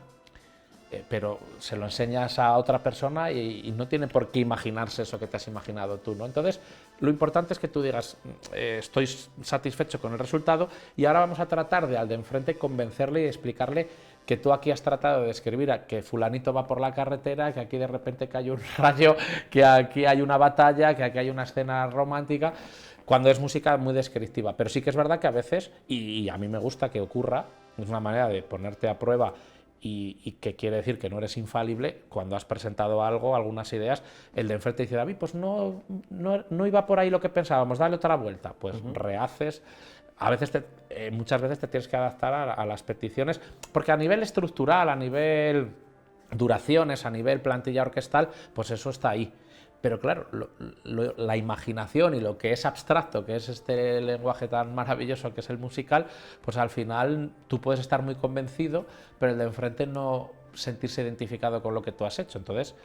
pero se lo enseñas a otra persona y no tiene por qué imaginarse eso que te has imaginado tú, ¿no? Entonces, lo importante es que tú digas, estoy satisfecho con el resultado y ahora vamos a tratar de al de enfrente convencerle y explicarle que tú aquí has tratado de describir a que fulanito va por la carretera, que aquí de repente cae un rayo, que aquí hay una batalla, que aquí hay una escena romántica, cuando es música muy descriptiva. Pero sí que es verdad que a veces, y a mí me gusta que ocurra, es una manera de ponerte a prueba y que quiere decir que no eres infalible, cuando has presentado algo, algunas ideas, el de enfrente dice, David, pues no iba por ahí lo que pensábamos, dale otra vuelta, pues rehaces. A veces muchas veces te tienes que adaptar a las peticiones, porque a nivel estructural, a nivel duraciones, a nivel plantilla orquestal, pues eso está ahí. Pero claro, la imaginación y lo que es abstracto, que es este lenguaje tan maravilloso que es el musical, pues al final tú puedes estar muy convencido, pero el de enfrente no sentirse identificado con lo que tú has hecho. Entonces,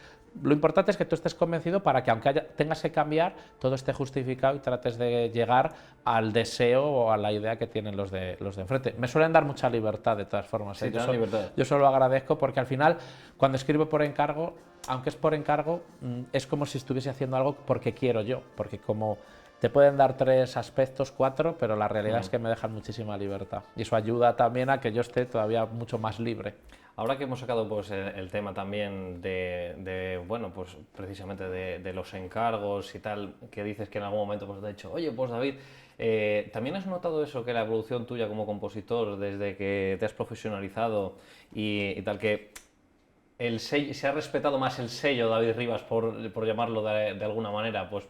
lo importante es que tú estés convencido para que aunque tengas que cambiar, todo esté justificado y trates de llegar al deseo o a la idea que tienen los de enfrente. Me suelen dar mucha libertad de todas formas. Sí, yo solo agradezco porque al final, cuando escribo por encargo, aunque es por encargo, es como si estuviese haciendo algo porque quiero yo, porque como te pueden dar 3 aspectos, 4, pero la realidad es que me dejan muchísima libertad y eso ayuda también a que yo esté todavía mucho más libre. Ahora que hemos sacado pues, el tema también bueno, pues precisamente de los encargos y tal, que dices que en algún momento pues, te he dicho, oye, pues David, ¿también has notado eso, que la evolución tuya como compositor desde que te has profesionalizado y tal, que el sello, se ha respetado más el sello David Rivas, por llamarlo de alguna manera, pues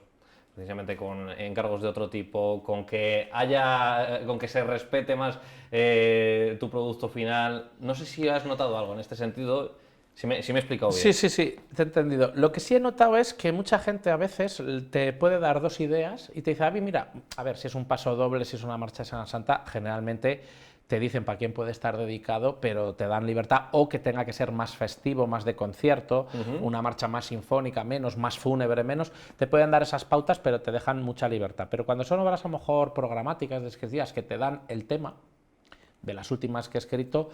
precisamente con encargos de otro tipo, con que se respete más tu producto final. No sé si has notado algo en este sentido, si me he explicado bien. Sí, te he entendido. Lo que sí he notado es que mucha gente a veces te puede dar dos ideas y te dice, Avi, mira, a ver, si es un paso doble, si es una marcha de Semana Santa, generalmente te dicen para quién puede estar dedicado, pero te dan libertad, o que tenga que ser más festivo, más de concierto, una marcha más sinfónica, menos, más fúnebre, menos. Te pueden dar esas pautas, pero te dejan mucha libertad. Pero cuando son obras a lo mejor programáticas, descritas, que te dan el tema, de las últimas que he escrito,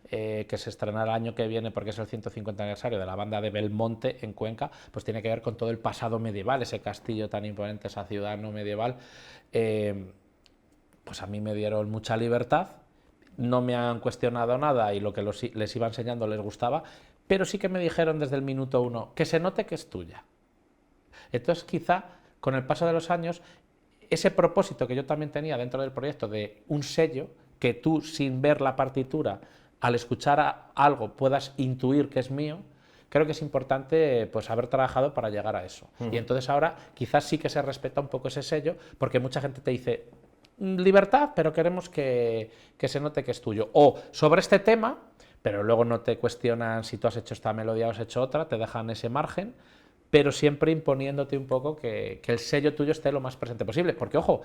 que se estrenará el año que viene porque es el 150 aniversario de la banda de Belmonte en Cuenca, pues tiene que ver con todo el pasado medieval, ese castillo tan imponente, esa ciudad no medieval. Pues a mí me dieron mucha libertad. No me han cuestionado nada y lo que les iba enseñando les gustaba, pero sí que me dijeron desde el minuto 1 que se note que es tuya. Entonces quizá con el paso de los años ese propósito que yo también tenía dentro del proyecto de un sello, que tú sin ver la partitura, al escuchar algo puedas intuir que es mío, creo que es importante pues haber trabajado para llegar a eso. Y entonces ahora quizás sí que se respeta un poco ese sello, porque mucha gente te dice libertad, pero queremos que se note que es tuyo. O sobre este tema, pero luego no te cuestionan si tú has hecho esta melodía o has hecho otra, te dejan ese margen, pero siempre imponiéndote un poco que el sello tuyo esté lo más presente posible. Porque, ojo,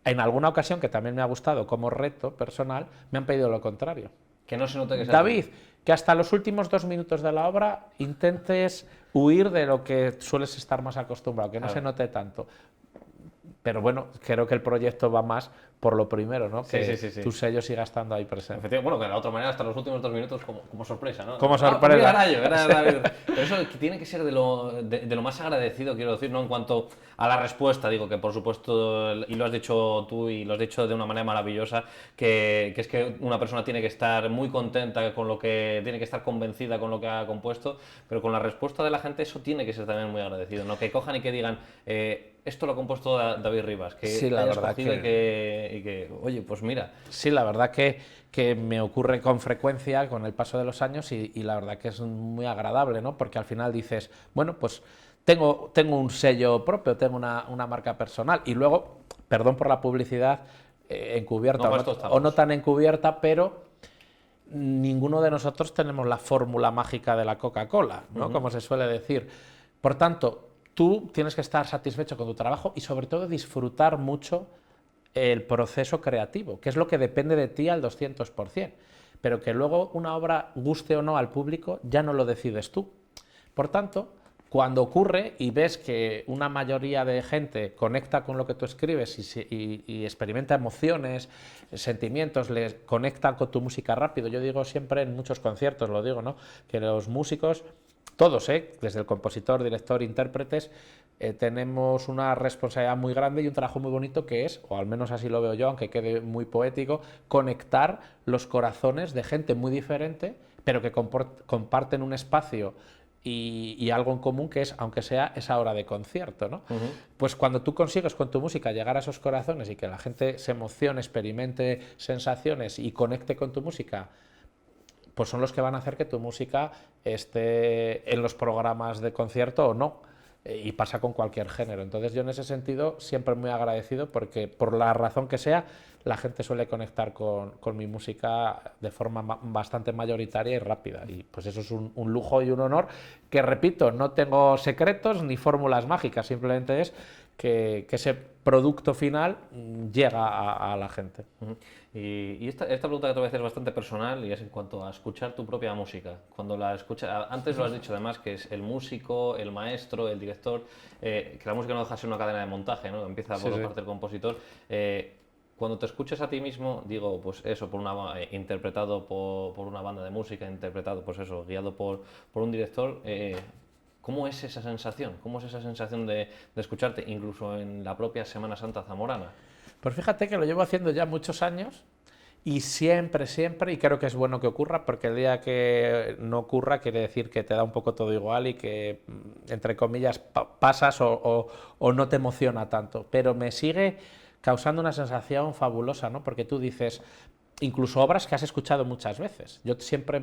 en alguna ocasión, que también me ha gustado como reto personal, me han pedido lo contrario. Que no se note que sea David, que hasta los últimos 2 minutos de la obra intentes huir de lo que sueles estar más acostumbrado, que no se note tanto. Pero bueno, creo que el proyecto va más por lo primero, ¿no? Que tu sello siga estando ahí presente. Efectivamente, bueno, que de la otra manera hasta los últimos 2 minutos como sorpresa, ¿no? Como sorpresa. Era David. Pero eso tiene que ser de lo más agradecido, quiero decir, ¿no? En cuanto a la respuesta, digo que por supuesto, y lo has dicho tú y lo has dicho de una manera maravillosa, que es que una persona tiene que estar muy contenta con lo que, tiene que estar convencida con lo que ha compuesto, pero con la respuesta de la gente eso tiene que ser también muy agradecido, ¿no? Que cojan y que digan, esto lo ha compuesto David Rivas, que sí, la verdad que, oye, pues mira. Sí, la verdad que me ocurre con frecuencia con el paso de los años y la verdad que es muy agradable, ¿no? Porque al final dices, bueno, pues tengo un sello propio, tengo una marca personal y luego, perdón por la publicidad encubierta o no tan encubierta, pero ninguno de nosotros tenemos la fórmula mágica de la Coca-Cola, ¿no? Como se suele decir. Por tanto, tú tienes que estar satisfecho con tu trabajo y sobre todo disfrutar mucho el proceso creativo, que es lo que depende de ti al 200%, pero que luego una obra guste o no al público ya no lo decides tú. Por tanto, cuando ocurre y ves que una mayoría de gente conecta con lo que tú escribes y experimenta emociones, sentimientos, les conectan con tu música rápido. Yo digo siempre en muchos conciertos, lo digo, ¿no? Que los músicos, todos, desde el compositor, director, intérpretes, tenemos una responsabilidad muy grande y un trabajo muy bonito que es, o al menos así lo veo yo, aunque quede muy poético, conectar los corazones de gente muy diferente, pero que comparten un espacio y algo en común, que es, aunque sea esa hora de concierto, ¿no? Pues cuando tú consigues con tu música llegar a esos corazones y que la gente se emocione, experimente sensaciones y conecte con tu música, pues son los que van a hacer que tu música esté en los programas de concierto o no. Y pasa con cualquier género. Entonces yo en ese sentido siempre muy agradecido porque por la razón que sea la gente suele conectar con mi música de forma bastante mayoritaria y rápida y pues eso es un lujo y un honor que, repito, no tengo secretos ni fórmulas mágicas, simplemente es que ese producto final llega a la gente. Y esta pregunta que te voy a hacer es bastante personal y es en cuanto a escuchar tu propia música. Cuando la escuchas, antes lo has dicho además, que es el músico, el maestro, el director, que la música no deja de ser una cadena de montaje, ¿no? Empieza por la parte del compositor. Cuando te escuchas a ti mismo, digo, pues eso, interpretado por una banda de música, interpretado, pues eso, guiado por un director, ¿cómo es esa sensación? ¿Cómo es esa sensación de escucharte, incluso en la propia Semana Santa zamorana? Pues fíjate que lo llevo haciendo ya muchos años y siempre, y creo que es bueno que ocurra, porque el día que no ocurra quiere decir que te da un poco todo igual y que, entre comillas, pasas o no te emociona tanto. Pero me sigue causando una sensación fabulosa, ¿no? Porque tú dices, incluso obras que has escuchado muchas veces. Yo siempre,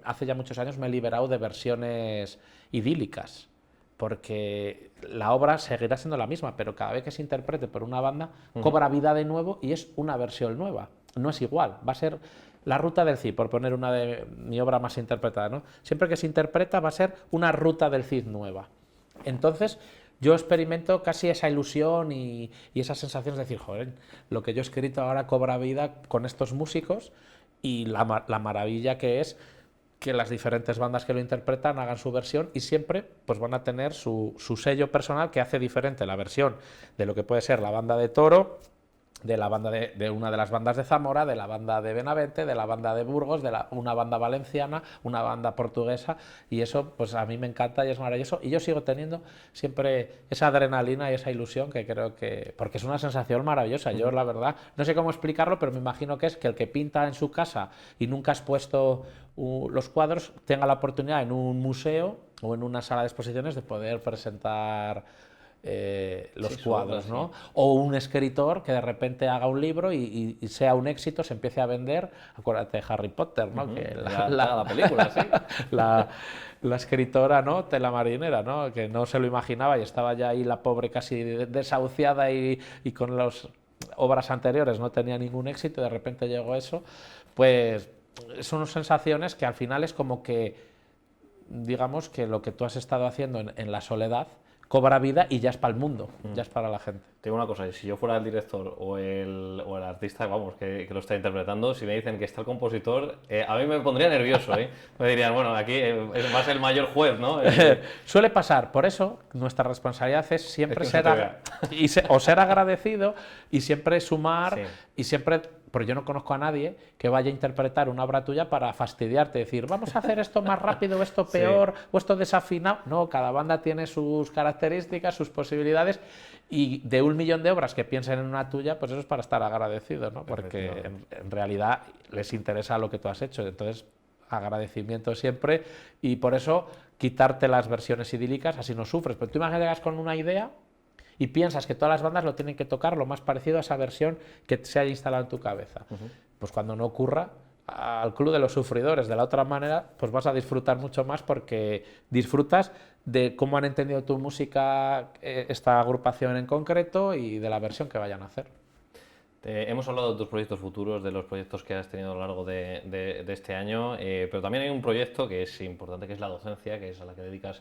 hace ya muchos años, me he liberado de versiones idílicas, porque la obra seguirá siendo la misma, pero cada vez que se interprete por una banda, cobra vida de nuevo y es una versión nueva. No es igual, va a ser la Ruta del Cid, por poner una de mi obra más interpretada, ¿no? Siempre que se interpreta va a ser una Ruta del Cid nueva. Entonces, yo experimento casi esa ilusión y esa sensación de decir, joder, lo que yo he escrito ahora cobra vida con estos músicos, y la maravilla que es que las diferentes bandas que lo interpretan hagan su versión, y siempre pues van a tener su sello personal que hace diferente la versión de lo que puede ser la banda de Toro, de la banda de una de las bandas de Zamora, de la banda de Benavente, de la banda de Burgos, de una banda valenciana, una banda portuguesa, y eso pues a mí me encanta y es maravilloso, y yo sigo teniendo siempre esa adrenalina y esa ilusión que creo que... porque es una sensación maravillosa. Yo la verdad no sé cómo explicarlo, pero me imagino que es que el que pinta en su casa y nunca has puesto los cuadros tenga la oportunidad en un museo o en una sala de exposiciones de poder presentar los cuadros, ¿no? Sí. O un escritor que de repente haga un libro y sea un éxito, se empiece a vender. Acuérdate de Harry Potter, ¿no? Que la película, sí. La escritora, ¿no? Tela Marinera, ¿no? Que no se lo imaginaba y estaba ya ahí la pobre casi desahuciada y con las obras anteriores no tenía ningún éxito, y de repente llegó eso. Pues son sensaciones que al final es como que, digamos, que lo que tú has estado haciendo en la soledad cobra vida y ya es para el mundo, ya es para la gente. Te digo una cosa, si yo fuera el director o el artista, vamos, que lo está interpretando, si me dicen que está el compositor, a mí me pondría nervioso, ¿eh? Me dirían, bueno, aquí va a ser el mayor juez, ¿no? Suele pasar, por eso nuestra responsabilidad es siempre ser agradecido y siempre sumar, sí. Y siempre... Porque yo no conozco a nadie que vaya a interpretar una obra tuya para fastidiarte, decir, vamos a hacer esto más rápido, esto peor, sí, o esto desafinado. No, cada banda tiene sus características, sus posibilidades, y de 1 millón de obras que piensen en una tuya, pues eso es para estar agradecido, ¿no? Porque en realidad les interesa lo que tú has hecho. Entonces, agradecimiento siempre, y por eso quitarte las versiones idílicas, así no sufres. Pero tú imagínate que llegas con una idea y piensas que todas las bandas lo tienen que tocar lo más parecido a esa versión que se haya instalado en tu cabeza. Pues cuando no ocurra, al club de los sufridores. De la otra manera, pues vas a disfrutar mucho más, porque disfrutas de cómo han entendido tu música esta agrupación en concreto y de la versión que vayan a hacer. Hemos hablado de tus proyectos futuros, de los proyectos que has tenido a lo largo de este año, pero también hay un proyecto que es importante, que es la docencia, que es a la que dedicas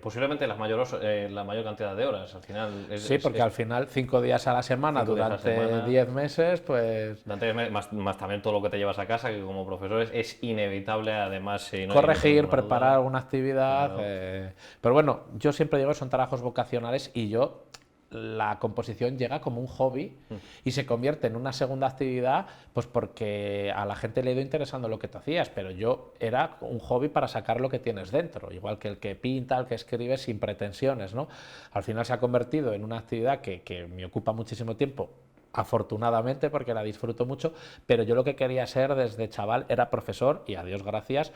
posiblemente la mayor cantidad de horas. Al final sí, porque al final 5 días a la semana durante 10 meses, pues... Más también todo lo que te llevas a casa, que como profesor es inevitable, además... corregir, preparar alguna actividad... Claro. Pero bueno, yo siempre digo que son trabajos vocacionales, y yo... la composición llega como un hobby y se convierte en una segunda actividad, pues porque a la gente le ha ido interesando lo que tú hacías, pero yo era un hobby para sacar lo que tienes dentro, igual que el que pinta, el que escribe sin pretensiones, ¿no? Al final se ha convertido en una actividad que me ocupa muchísimo tiempo, afortunadamente, porque la disfruto mucho, pero yo lo que quería ser desde chaval era profesor, y a Dios gracias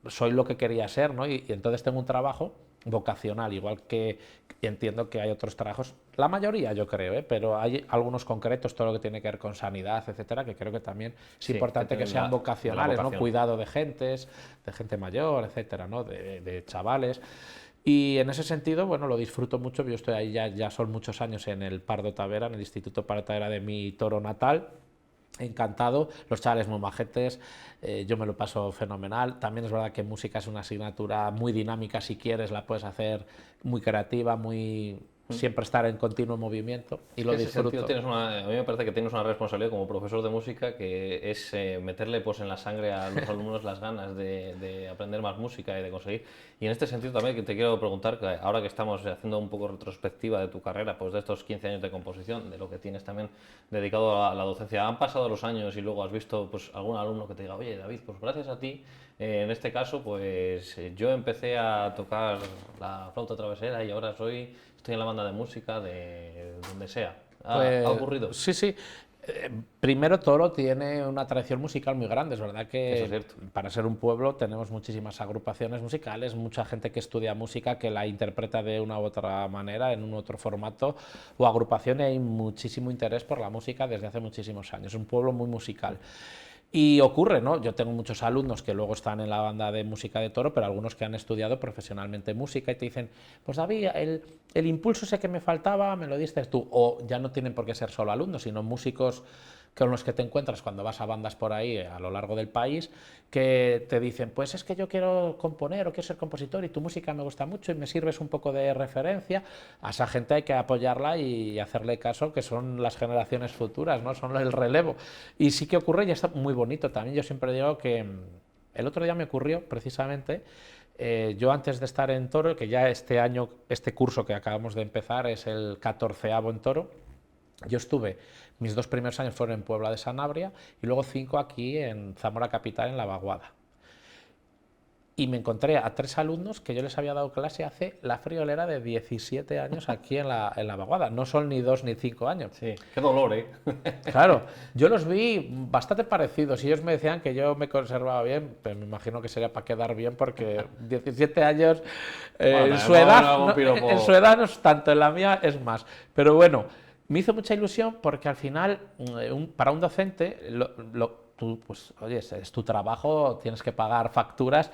soy lo que quería ser, ¿no? Y entonces tengo un trabajo vocacional, igual que entiendo que hay otros trabajos, la mayoría yo creo, pero hay algunos concretos, todo lo que tiene que ver con sanidad, etcétera, que creo que también es importante que sean vocacionales, ¿no? Cuidado de gente mayor, etcétera, ¿no? De chavales. Y en ese sentido, bueno, lo disfruto mucho. Yo estoy ahí ya son muchos años en el Pardo Tavera, en el Instituto Pardo Tavera de mi Toro natal. Encantado, los chavales muy majetes, yo me lo paso fenomenal. También es verdad que música es una asignatura muy dinámica, si quieres la puedes hacer muy creativa, siempre estar en continuo movimiento, y lo disfruto. A mí me parece que tienes una responsabilidad como profesor de música, que es meterle pues en la sangre a los alumnos las ganas de aprender más música y de conseguir. Y en este sentido también te quiero preguntar, que ahora que estamos haciendo un poco retrospectiva de tu carrera, pues de estos 15 años de composición, de lo que tienes también dedicado a la docencia, han pasado los años y luego has visto pues algún alumno que te diga, oye David, pues gracias a ti, en este caso pues yo empecé a tocar la flauta travesera y ahora estoy en la banda de música de donde sea. ¿Ha ocurrido? Sí, sí. Primero, Toro tiene una tradición musical muy grande, es verdad que Eso es cierto. para ser un pueblo tenemos muchísimas agrupaciones musicales, mucha gente que estudia música, que la interpreta de una u otra manera, en un otro formato o agrupación, y hay muchísimo interés por la música desde hace muchísimos años, es un pueblo muy musical. Y ocurre, ¿no? Yo tengo muchos alumnos que luego están en la banda de música de Toro, pero algunos que han estudiado profesionalmente música y te dicen, pues David, el impulso ese que me faltaba me lo diste tú. O ya no tienen por qué ser solo alumnos, sino músicos con los que te encuentras cuando vas a bandas por ahí a lo largo del país, que te dicen, pues es que yo quiero componer o quiero ser compositor y tu música me gusta mucho y me sirves un poco de referencia. A esa gente hay que apoyarla y hacerle caso, que son las generaciones futuras, ¿no? Son el relevo. Y sí que ocurre y está muy bonito también. Yo siempre digo que el otro día me ocurrió precisamente, yo antes de estar en Toro, que ya este año, este curso que acabamos de empezar es el 14º en Toro, yo estuve, mis 2 primeros años fueron en Puebla de Sanabria y luego 5 aquí en Zamora Capital, en La Vaguada. Y me encontré a 3 alumnos que yo les había dado clase hace la friolera de 17 años aquí en la Vaguada. No son ni 2 ni 5 años. Sí, qué dolor, ¿eh? Claro, yo los vi bastante parecidos y ellos me decían que yo me conservaba bien, pero me imagino que sería para quedar bien porque 17 años Bueno, en su edad, en su edad no es tanto, en la mía es más. Pero bueno, me hizo mucha ilusión porque al final, para un docente, tú, pues, oye, es tu trabajo, tienes que pagar facturas,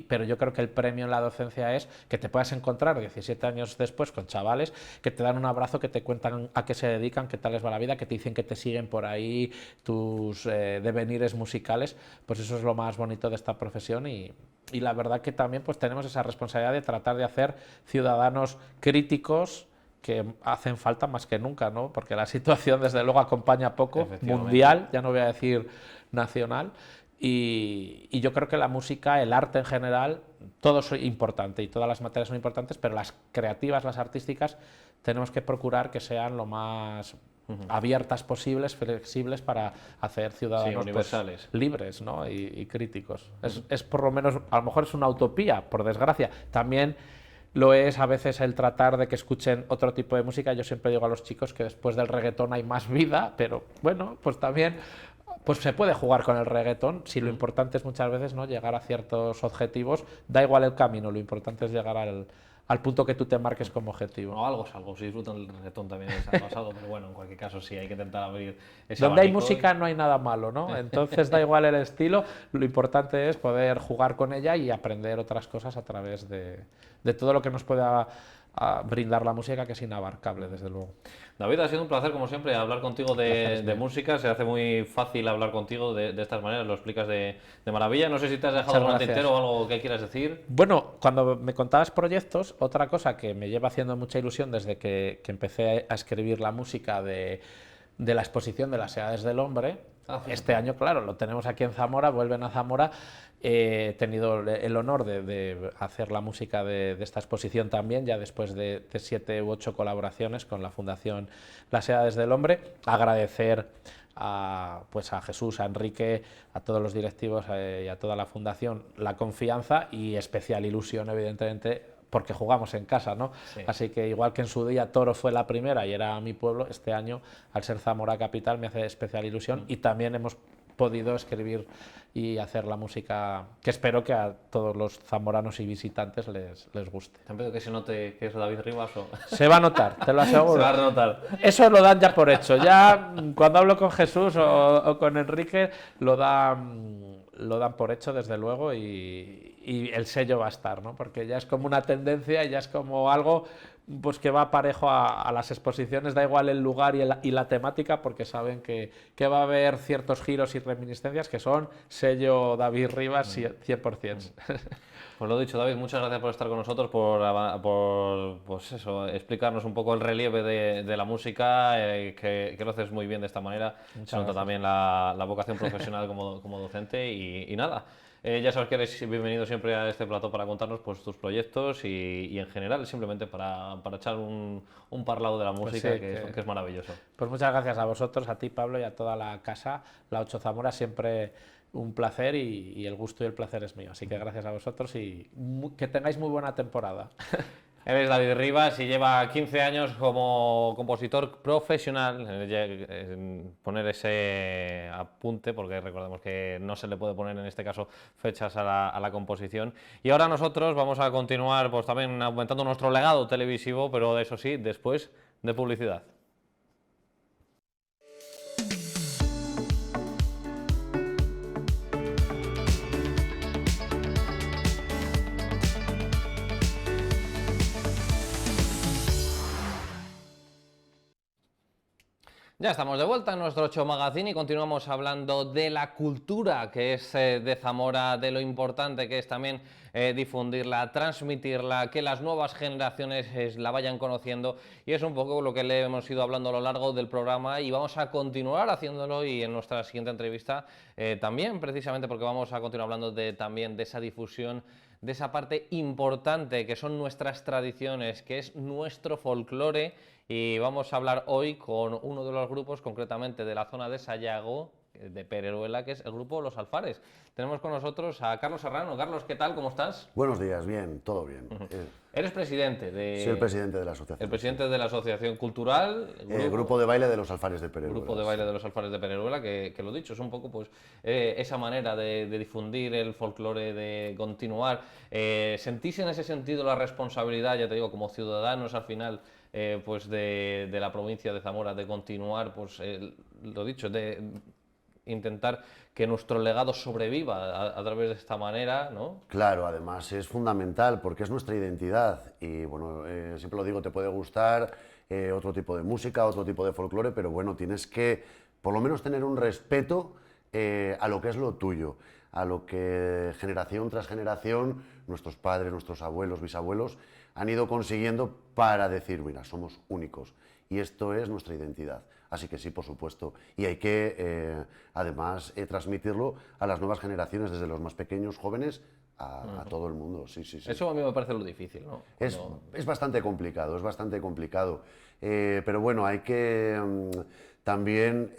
pero yo creo que el premio en la docencia es que te puedas encontrar 17 años después con chavales que te dan un abrazo, que te cuentan a qué se dedican, qué tal les va la vida, que te dicen que te siguen por ahí tus devenires musicales. Pues eso es lo más bonito de esta profesión y la verdad que también pues tenemos esa responsabilidad de tratar de hacer ciudadanos críticos, que hacen falta más que nunca, ¿no? Porque la situación desde luego acompaña poco, mundial, ya no voy a decir nacional, y yo creo que la música, el arte en general, todo es importante y todas las materias son importantes, pero las creativas, las artísticas, tenemos que procurar que sean lo más abiertas posibles, flexibles, para hacer ciudadanos universales, pues, libres, ¿no? y críticos. Es por lo menos, a lo mejor es una utopía, por desgracia. También lo es a veces el tratar de que escuchen otro tipo de música. Yo siempre digo a los chicos que después del reggaetón hay más vida, pero bueno, pues también pues se puede jugar con el reggaetón, si lo importante es muchas veces, ¿no?, llegar a ciertos objetivos. Da igual el camino, lo importante es llegar al punto que tú te marques como objetivo. No, algo es algo, si disfrutan el reggaetón también es pasado, pero bueno, en cualquier caso sí hay que intentar abrir ese Donde hay abanico música no hay nada malo, ¿no? Entonces da igual el estilo, lo importante es poder jugar con ella y aprender otras cosas a través de todo lo que nos pueda brindar la música, que es inabarcable, desde luego. David, ha sido un placer, como siempre, hablar contigo de música. Se hace muy fácil hablar contigo de estas maneras, lo explicas de maravilla. No sé si te has dejado algún tintero o algo que quieras decir. Bueno, cuando me contabas proyectos, otra cosa que me lleva haciendo mucha ilusión desde que empecé a escribir la música de la exposición de las Edades del Hombre, este año, claro, lo tenemos aquí en Zamora, vuelven a Zamora. He tenido el honor de hacer la música de esta exposición también, ya después de 7 u 8 colaboraciones con la Fundación Las Edades del Hombre. Agradecer a Jesús, a Enrique, a todos los directivos y a toda la Fundación la confianza y especial ilusión, evidentemente, porque jugamos en casa, ¿no? Sí. Así que igual que en su día Toro fue la primera y era mi pueblo, este año, al ser Zamora Capital, me hace especial ilusión y también hemos podido escribir y hacer la música que espero que a todos los zamoranos y visitantes les guste. ¿Te han pedido que se note que es David Rivas o...? Se va a notar, te lo aseguro. Se va a notar. Eso lo dan ya por hecho. Ya cuando hablo con Jesús o con Enrique lo dan por hecho, desde luego, y el sello va a estar, ¿no? Porque ya es como una tendencia y ya es como algo pues que va parejo a las exposiciones, da igual el lugar y la temática, porque saben que va a haber ciertos giros y reminiscencias que son sello David Rivas 100%. Pues lo dicho, David, muchas gracias por estar con nosotros, por pues eso, explicarnos un poco el relieve de la música, que lo haces muy bien de esta manera. Se nota también la vocación profesional como docente y nada. Ya sabes que eres bienvenido siempre a este plató para contarnos pues tus proyectos y en general simplemente para echar un parlado de la música, pues sí, que es maravilloso. Pues muchas gracias a vosotros, a ti, Pablo, y a toda la casa, la 8 Zamora, siempre un placer y el gusto y el placer es mío. Así que gracias a vosotros y que tengáis muy buena temporada. Él es David Rivas y lleva 15 años como compositor profesional. Poner ese apunte, porque recordemos que no se le puede poner en este caso fechas a la composición. Y ahora nosotros vamos a continuar pues también aumentando nuestro legado televisivo, pero eso sí, después de publicidad. Ya estamos de vuelta en nuestro Show Magazine y continuamos hablando de la cultura que es de Zamora, de lo importante que es también difundirla, transmitirla, que las nuevas generaciones la vayan conociendo, y es un poco lo que le hemos ido hablando a lo largo del programa y vamos a continuar haciéndolo, y en nuestra siguiente entrevista también, precisamente porque vamos a continuar hablando también de esa difusión, de esa parte importante que son nuestras tradiciones, que es nuestro folclore. Y vamos a hablar hoy con uno de los grupos, concretamente de la zona de Sayago, de Pereruela, que es el grupo Los Alfares. Tenemos con nosotros a Carlos Serrano. Carlos, ¿qué tal? ¿Cómo estás? Buenos días, bien, todo bien. Eres presidente de... Soy el presidente de la asociación. El presidente de la asociación cultural. El grupo de baile de Los Alfares de Pereruela. Grupo de baile de Los Alfares de Pereruela, que lo dicho, es un poco pues esa manera de difundir el folclore, de continuar. ¿Sentís en ese sentido la responsabilidad, ya te digo, como ciudadanos al final, pues de la provincia de Zamora, de continuar, pues lo dicho, de intentar que nuestro legado sobreviva a través de esta manera, ¿no? Claro, además es fundamental porque es nuestra identidad y bueno, siempre lo digo, te puede gustar otro tipo de música, otro tipo de folclore, pero bueno, tienes que por lo menos tener un respeto a lo que es lo tuyo, a lo que generación tras generación nuestros padres, nuestros abuelos, bisabuelos han ido consiguiendo para decir, mira, somos únicos y esto es nuestra identidad. Así que sí, por supuesto, y hay que además transmitirlo a las nuevas generaciones, desde los más pequeños, jóvenes, a todo el mundo. Sí, sí, sí. Eso a mí me parece lo difícil, ¿no? Es bastante complicado, es bastante complicado, pero bueno, hay que también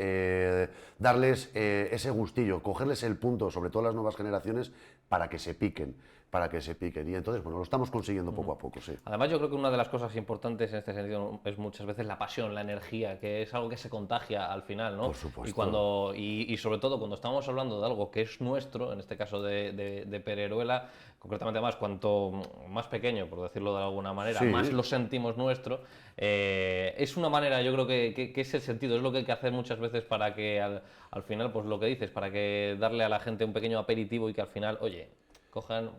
darles ese gustillo, cogerles el punto, sobre todo a las nuevas generaciones, para que se piquen. Y entonces, bueno, lo estamos consiguiendo poco a poco, sí. Además, yo creo que una de las cosas importantes en este sentido es muchas veces la pasión, la energía, que es algo que se contagia al final, ¿no? Por supuesto. Y sobre todo cuando estamos hablando de algo que es nuestro, en este caso de Pereruela, concretamente más, cuanto más pequeño, por decirlo de alguna manera, sí, más lo sentimos nuestro, es una manera, yo creo que es el sentido, es lo que hay que hacer muchas veces para que al final, pues lo que dices, para que darle a la gente un pequeño aperitivo y que al final, oye,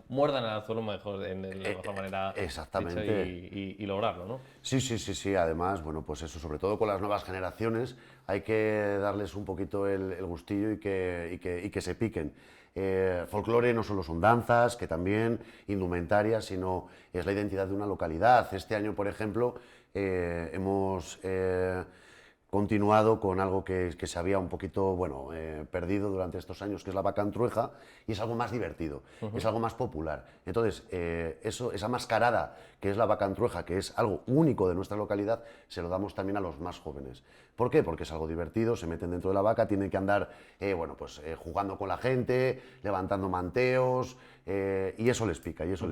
muerdan el anzuelo mejor, de la mejor manera exactamente. Y lograrlo, ¿no? Sí. Además, bueno, pues eso, sobre todo con las nuevas generaciones, hay que darles un poquito el gustillo y que se piquen. Folclore no solo son danzas, que también, indumentarias, sino es la identidad de una localidad. Este año, por ejemplo, hemos continuado con algo que se había un poquito perdido durante estos años, que es la vaca antrueja, y es algo más divertido, es algo más popular. Entonces, esa mascarada que es la vaca antrueja, que es algo único de nuestra localidad, se lo damos también a los más jóvenes. ¿Por qué? Porque es algo divertido, se meten dentro de la vaca, tienen que andar jugando con la gente, levantando manteos, y eso les pica, ¿Y eso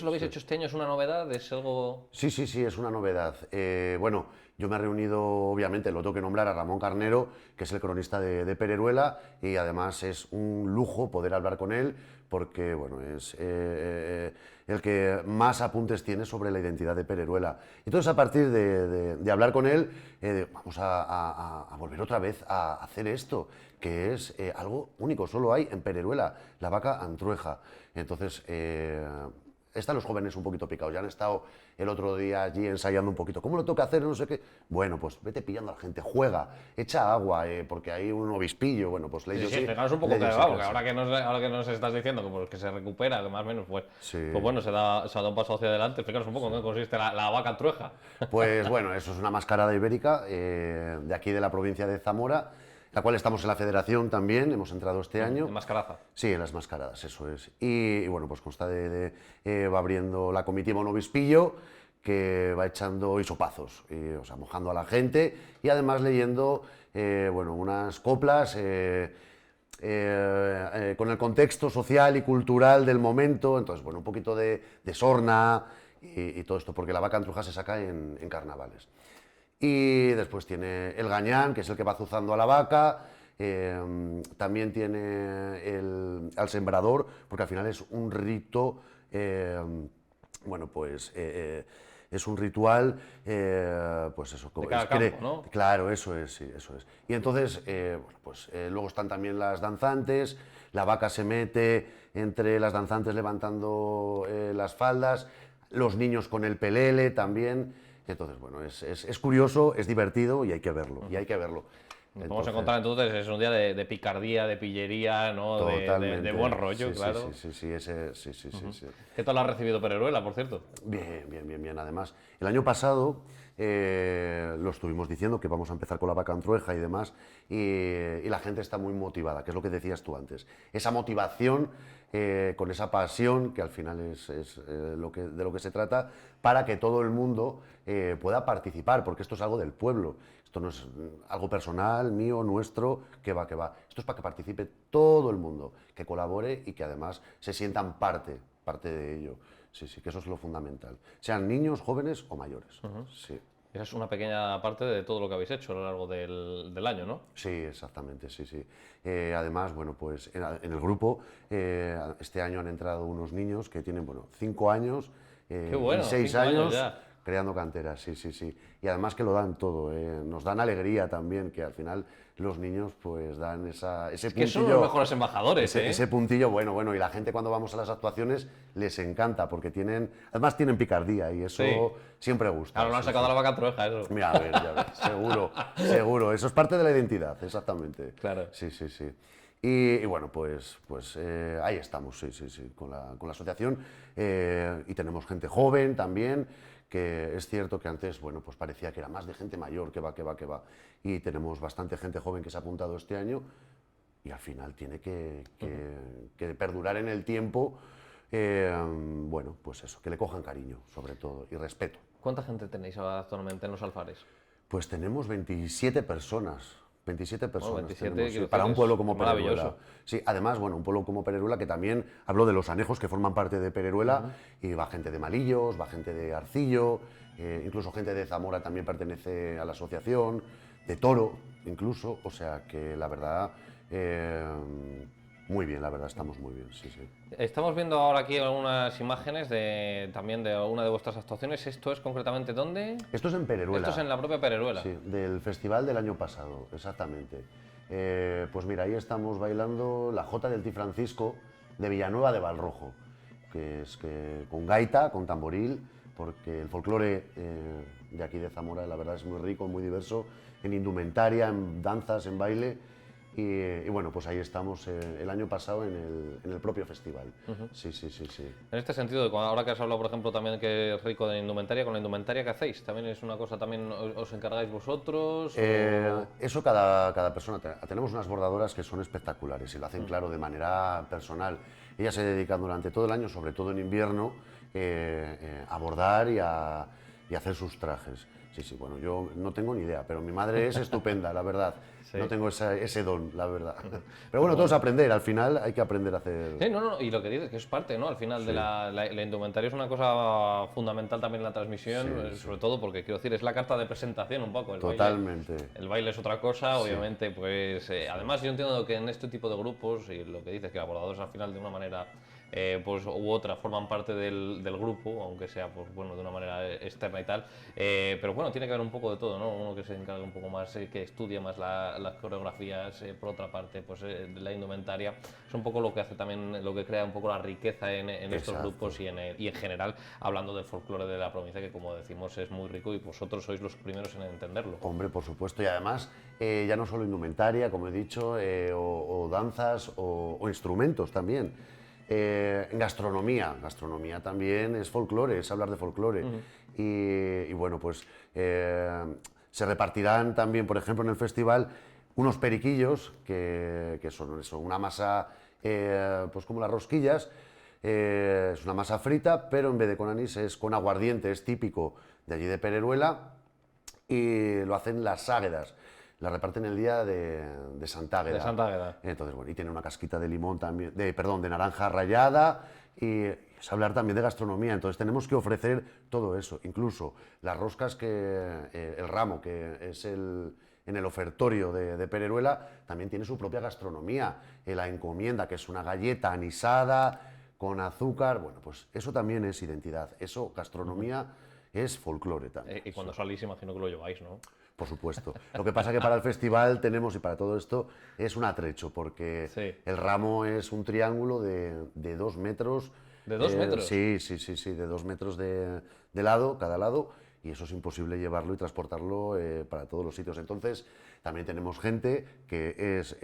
lo habéis hecho este año? ¿Es una novedad? ¿Es algo...? Sí, es una novedad. Yo me he reunido, obviamente, lo tengo que nombrar, a Ramón Carnero, que es el cronista de Pereruela, y además es un lujo poder hablar con él, porque bueno, es el que más apuntes tiene sobre la identidad de Pereruela. Entonces, a partir de hablar con él, vamos a volver otra vez a hacer esto, que es algo único, solo hay en Pereruela, la vaca antrueja. Entonces, están los jóvenes un poquito picados, ya han estado el otro día allí ensayando un poquito. ¿Cómo lo toca hacer? No sé qué. Bueno, pues vete pillando a la gente, juega, echa agua, porque hay un obispillo. Bueno, pues fijaros un poco que ahora que nos estás diciendo que se recupera, que más o menos, pues bueno, se da un paso hacia adelante. Fijaros un poco en qué consiste la vaca antrueja. Pues bueno, eso es una mascarada ibérica de aquí de la provincia de Zamora, la cual estamos en la federación también, hemos entrado este año. ¿En mascaraza? Sí, en las mascaradas, eso es. Y bueno, pues consta va abriendo la comitiva un obispillo que va echando hisopazos, o sea, mojando a la gente y además leyendo unas coplas con el contexto social y cultural del momento. Entonces, bueno, un poquito de sorna y todo esto, porque la vaca andruja se saca en carnavales. Y después tiene el gañán, que es el que va azuzando a la vaca. También tiene al sembrador, porque al final es un rito, bueno, pues es un ritual, pues eso, de cada campo, ¿no? Claro, eso es, sí, eso es. Y entonces, bueno, pues luego están también las danzantes, la vaca se mete entre las danzantes levantando las faldas, los niños con el pelele también. Entonces, bueno, es curioso, es divertido y hay que verlo, y hay que verlo. Nos vamos a encontrar entonces, es un día de picardía, de pillería, ¿no? De buen rollo, sí, claro. Sí. ¿Qué tal lo ha recibido Pereruela, por cierto? Bien. Además, el año pasado lo estuvimos diciendo que vamos a empezar con la vaca andrueja y demás, y la gente está muy motivada, que es lo que decías tú antes. Esa motivación, con esa pasión, que al final es de lo que se trata, para que todo el mundo pueda participar, porque esto es algo del pueblo. Esto no es algo personal, mío, nuestro, que va. Esto es para que participe todo el mundo, que colabore y que además se sientan parte de ello. Sí, que eso es lo fundamental. Sean niños, jóvenes o mayores. Sí. Esa es una pequeña parte de todo lo que habéis hecho a lo largo del año, ¿no? Sí, exactamente, sí. Además, bueno, pues en el grupo este año han entrado unos niños que tienen, 5 años Qué bueno, y 6 5 años años ya. Creando canteras, sí. Y además que lo dan todo, nos dan alegría también, que al final los niños pues dan ese puntillo. Que son los mejores embajadores, ese puntillo, bueno, y la gente cuando vamos a las actuaciones les encanta, porque además tienen picardía y eso siempre gusta. Ahora lo han sacado a la vaca andrueja, eso. Mira, a ver, seguro, eso es parte de la identidad, exactamente. Claro. Sí. Y bueno, pues ahí estamos, sí, con la asociación, y tenemos gente joven también, que es cierto que antes, pues parecía que era más de gente mayor, que va, y tenemos bastante gente joven que se ha apuntado este año, y al final tiene que perdurar en el tiempo, bueno, pues eso, que le cojan cariño, sobre todo, y respeto. ¿Cuánta gente tenéis actualmente en los alfares? Pues tenemos 27 personas. 27 personas 27, tenemos, sí, para un pueblo como Pereruela. Maravilloso. Sí, además, un pueblo como Pereruela, que también hablo de los anejos que forman parte de Pereruela, y va gente de Malillos, va gente de Arcillo, incluso gente de Zamora también pertenece a la asociación, de Toro incluso, o sea que la verdad, muy bien, la verdad, estamos muy bien, sí. Estamos viendo ahora aquí algunas imágenes también de una de vuestras actuaciones. ¿Esto es concretamente dónde? Esto es en Pereruela. Esto es en la propia Pereruela. Sí, del festival del año pasado, exactamente. Pues mira, ahí estamos bailando la Jota del Ti Francisco de Villanueva de Valrojo, que es con gaita, con tamboril, porque el folclore de aquí de Zamora, la verdad, es muy rico, muy diverso, en indumentaria, en danzas, en baile. Y bueno, pues ahí estamos el año pasado en el propio festival. Sí. En este sentido, ahora que has hablado, por ejemplo, también que es rico de indumentaria, ¿con la indumentaria qué hacéis? ¿También es una cosa, también os encargáis vosotros? Eso cada persona. Tenemos unas bordadoras que son espectaculares y lo hacen, claro, de manera personal. Ellas se dedican durante todo el año, sobre todo en invierno, a bordar y a hacer sus trajes. Sí, bueno, yo no tengo ni idea, pero mi madre es estupenda, la verdad. Sí. No tengo ese don, la verdad. Pero bueno, todo es aprender, al final hay que aprender a hacer... Sí, y lo que dices, que es parte, ¿no? Al final de la indumentaria es una cosa fundamental también en la transmisión, sobre todo porque, quiero decir, es la carta de presentación un poco. Totalmente. El baile es otra cosa, obviamente, pues... además, yo entiendo que en este tipo de grupos, y lo que dices, que abordadores al final de una manera... pues u otra forman parte del grupo, aunque sea pues, bueno, de una manera externa y tal, pero bueno, tiene que haber un poco de todo, ¿no? Uno que se encarga un poco más, que estudia más las coreografías, por otra parte, pues la indumentaria, es un poco lo que hace también, lo que crea un poco la riqueza en estos grupos y en general, hablando del folclore de la provincia, que como decimos es muy rico y vosotros sois los primeros en entenderlo. Hombre, por supuesto, y además ya no solo indumentaria, como he dicho, o danzas o instrumentos también. En gastronomía también es folclore, es hablar de folclore. Y bueno, pues se repartirán también, por ejemplo, en el festival, unos periquillos que son eso, una masa, pues como las rosquillas, es una masa frita, pero en vez de con anís es con aguardiente, es típico de allí de Pereruela, y lo hacen las águedas. La reparten el día de Santa Águeda. De Santa Águeda. Entonces, bueno, y tiene una casquita de limón también, de naranja rallada, y es hablar también de gastronomía, entonces tenemos que ofrecer todo eso, incluso las roscas el ramo que es en el ofertorio de Pereruela también tiene su propia gastronomía, la encomienda que es una galleta anisada con azúcar, bueno, pues eso también es identidad, eso gastronomía es folclore también. Y cuando salís imagino que lo lleváis, ¿no? Por supuesto. Lo que pasa que para el festival tenemos, y para todo esto, es un atrecho, porque el ramo es un triángulo de 2 metros. ¿De 2 metros? Sí, de 2 metros de lado, cada lado, y eso es imposible llevarlo y transportarlo para todos los sitios. Entonces, también tenemos gente que es,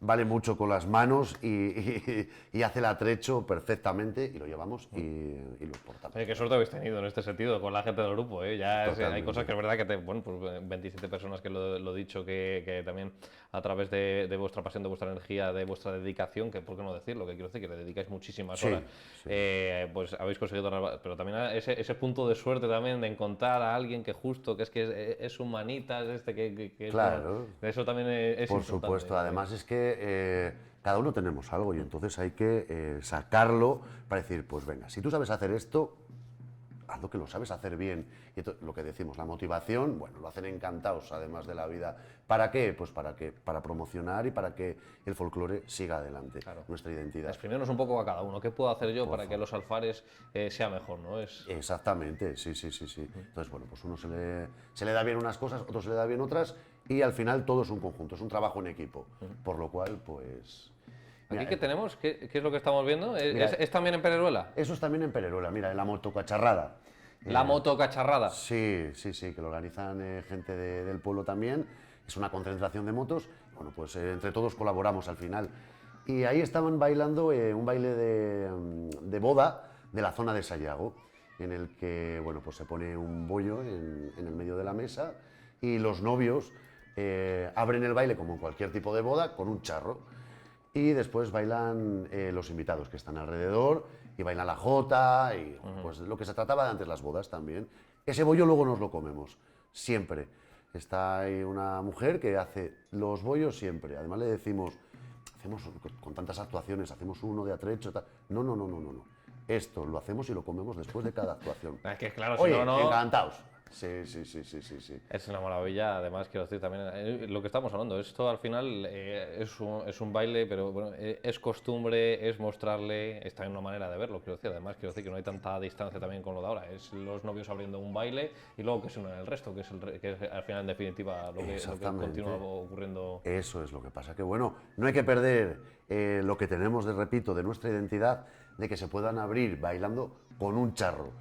vale mucho con las manos y hace el atrecho perfectamente y lo llevamos y lo exportamos. Qué suerte habéis tenido en este sentido con la gente del grupo, ¿eh? Hay cosas que es verdad que, bueno, pues 27 personas que lo he dicho, que también a través de vuestra pasión, de vuestra energía, de vuestra dedicación, que por qué no decirlo, que quiero decir que le dedicáis muchísimas horas, pues habéis conseguido, pero también ese punto de suerte también de encontrar a alguien que justo, que es humanitas, que claro. Eso también es por importante. Supuesto, además es que cada uno tenemos algo y entonces hay que sacarlo para decir, pues venga, si tú sabes hacer esto, hazlo, que lo sabes hacer bien. Y lo que decimos, la motivación, bueno, lo hacen encantados además de la vida. ¿Para qué? Pues para promocionar y para que el folclore siga adelante, nuestra identidad. Exprimirnos un poco a cada uno. ¿Qué puedo hacer yo para que los alfares sea mejor, ¿no? Exactamente, sí. Entonces, bueno, pues uno se le da bien unas cosas, otro se le da bien otras, y al final todo es un conjunto, es un trabajo en equipo. Por lo cual, pues... Mira, ¿aquí qué tenemos? ¿Qué es lo que estamos viendo? Mira, ¿Es también en Pereruela? Eso es también en Pereruela, mira, en la motocacharrada. ¿La motocacharrada? Sí, que lo organizan gente del pueblo también. Es una concentración de motos. Bueno, pues entre todos colaboramos al final. Y ahí estaban bailando un baile de boda de la zona de Sayago, en el que, bueno, pues se pone un bollo en el medio de la mesa y los novios abren el baile como en cualquier tipo de boda con un charro. Y después bailan los invitados que están alrededor y bailan la jota y pues lo que se trataba de antes las bodas también. Ese bollo luego nos lo comemos, siempre. Está ahí una mujer que hace los bollos siempre. Además le decimos, hacemos con tantas actuaciones, hacemos uno de atrecho, tal. No. Esto lo hacemos y lo comemos después de cada actuación. Es que claro, oye, si no... encantados. Sí. Es una maravilla, además quiero decir también lo que estamos hablando, esto al final es un baile, pero bueno, es costumbre, es mostrarle, está en una manera de verlo, quiero decir, además quiero decir que no hay tanta distancia también con lo de ahora, es los novios abriendo un baile y luego que se unen el resto, que es al final en definitiva lo que continúa ocurriendo. Eso es lo que pasa, que bueno, no hay que perder lo que tenemos, repito, de nuestra identidad, de que se puedan abrir bailando con un charro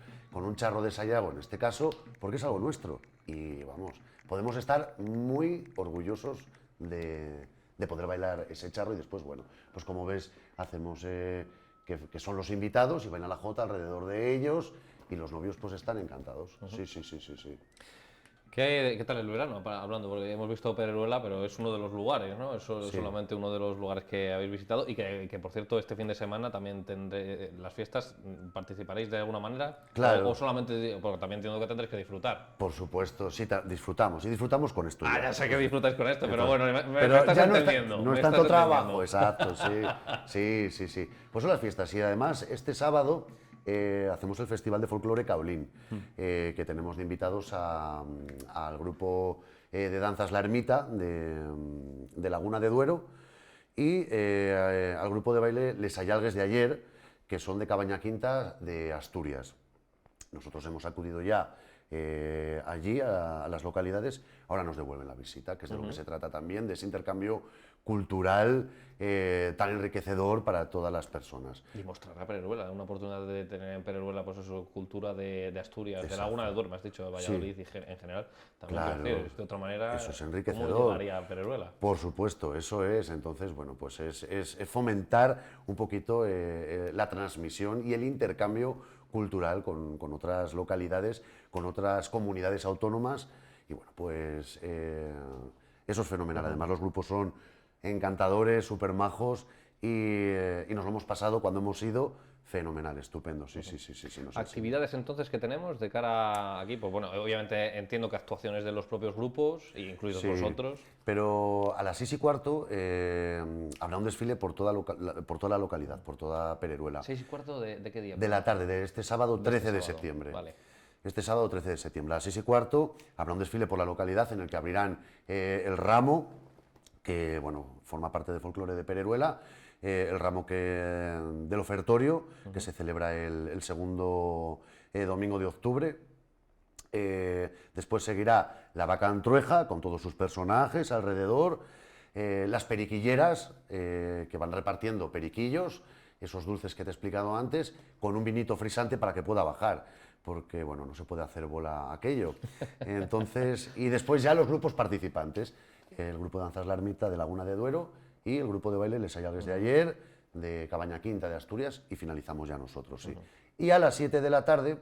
de Sayago en este caso, porque es algo nuestro. Y vamos, podemos estar muy orgullosos de poder bailar ese charro y después, bueno, pues como ves, hacemos que son los invitados y bailan la jota alrededor de ellos y los novios pues están encantados. Sí. ¿Qué tal el verano? Hablando, porque hemos visto Pereruela, pero es uno de los lugares, ¿no? Es solamente uno de los lugares que habéis visitado y que por cierto, este fin de semana también tendré las fiestas. ¿Participaréis de alguna manera? Claro. ¿O solamente, porque también entiendo que tendréis que disfrutar? Por supuesto, sí, disfrutamos con esto. Ya sé que disfrutáis con esto, pero bueno, me estás ya entendiendo. No es tanto trabajo, exacto, sí. Pues son las fiestas y además este sábado hacemos el Festival de Folclore Caolín, que tenemos de invitados al grupo de danzas La Ermita de Laguna de Duero y al grupo de baile Les Ayalgues de Ayer, que son de Cabaña Quinta de Asturias. Nosotros hemos acudido ya allí a las localidades, ahora nos devuelven la visita, que es de lo que se trata también, de ese intercambio cultural tan enriquecedor para todas las personas. Y mostrar a Pereruela, una oportunidad de tener en Pereruela pues eso, cultura de Asturias, Exacto. de Laguna de Duero, me has dicho, de Valladolid y en general. También Claro, de otra manera, eso es enriquecedor. ¿cómo llegaría a Pereruela? Por supuesto, eso es. Entonces, bueno, pues es fomentar un poquito la transmisión y el intercambio cultural con otras localidades, con otras comunidades autónomas y bueno, pues eso es fenomenal. Además los grupos son encantadores, súper majos y nos lo hemos pasado cuando hemos ido fenomenal, estupendo, sí. Actividades entonces que tenemos de cara aquí, pues bueno, obviamente entiendo que actuaciones de los propios grupos, incluidos vosotros. Pero a las 6:15 habrá un desfile por toda la localidad, por toda Pereruela. ¿6:15 de qué día? De la tarde, de este sábado 13 de septiembre. Vale. Este sábado 13 de septiembre. A las 6:15 habrá un desfile por la localidad en el que abrirán el ramo, que bueno, forma parte del folclore de Pereruela, el ramo del ofertorio, que se celebra el segundo domingo de octubre. Después seguirá la vaca antrueja, con todos sus personajes alrededor, las periquilleras, que van repartiendo periquillos, esos dulces que te he explicado antes, con un vinito frisante para que pueda bajar, porque bueno, no se puede hacer bola aquello. Entonces, y después ya los grupos participantes, el grupo de danzas La Ermita de Laguna de Duero y el grupo de baile Les Ayales de ayer, de Cabaña Quinta de Asturias, y finalizamos ya nosotros, sí. Y a las 7 de la tarde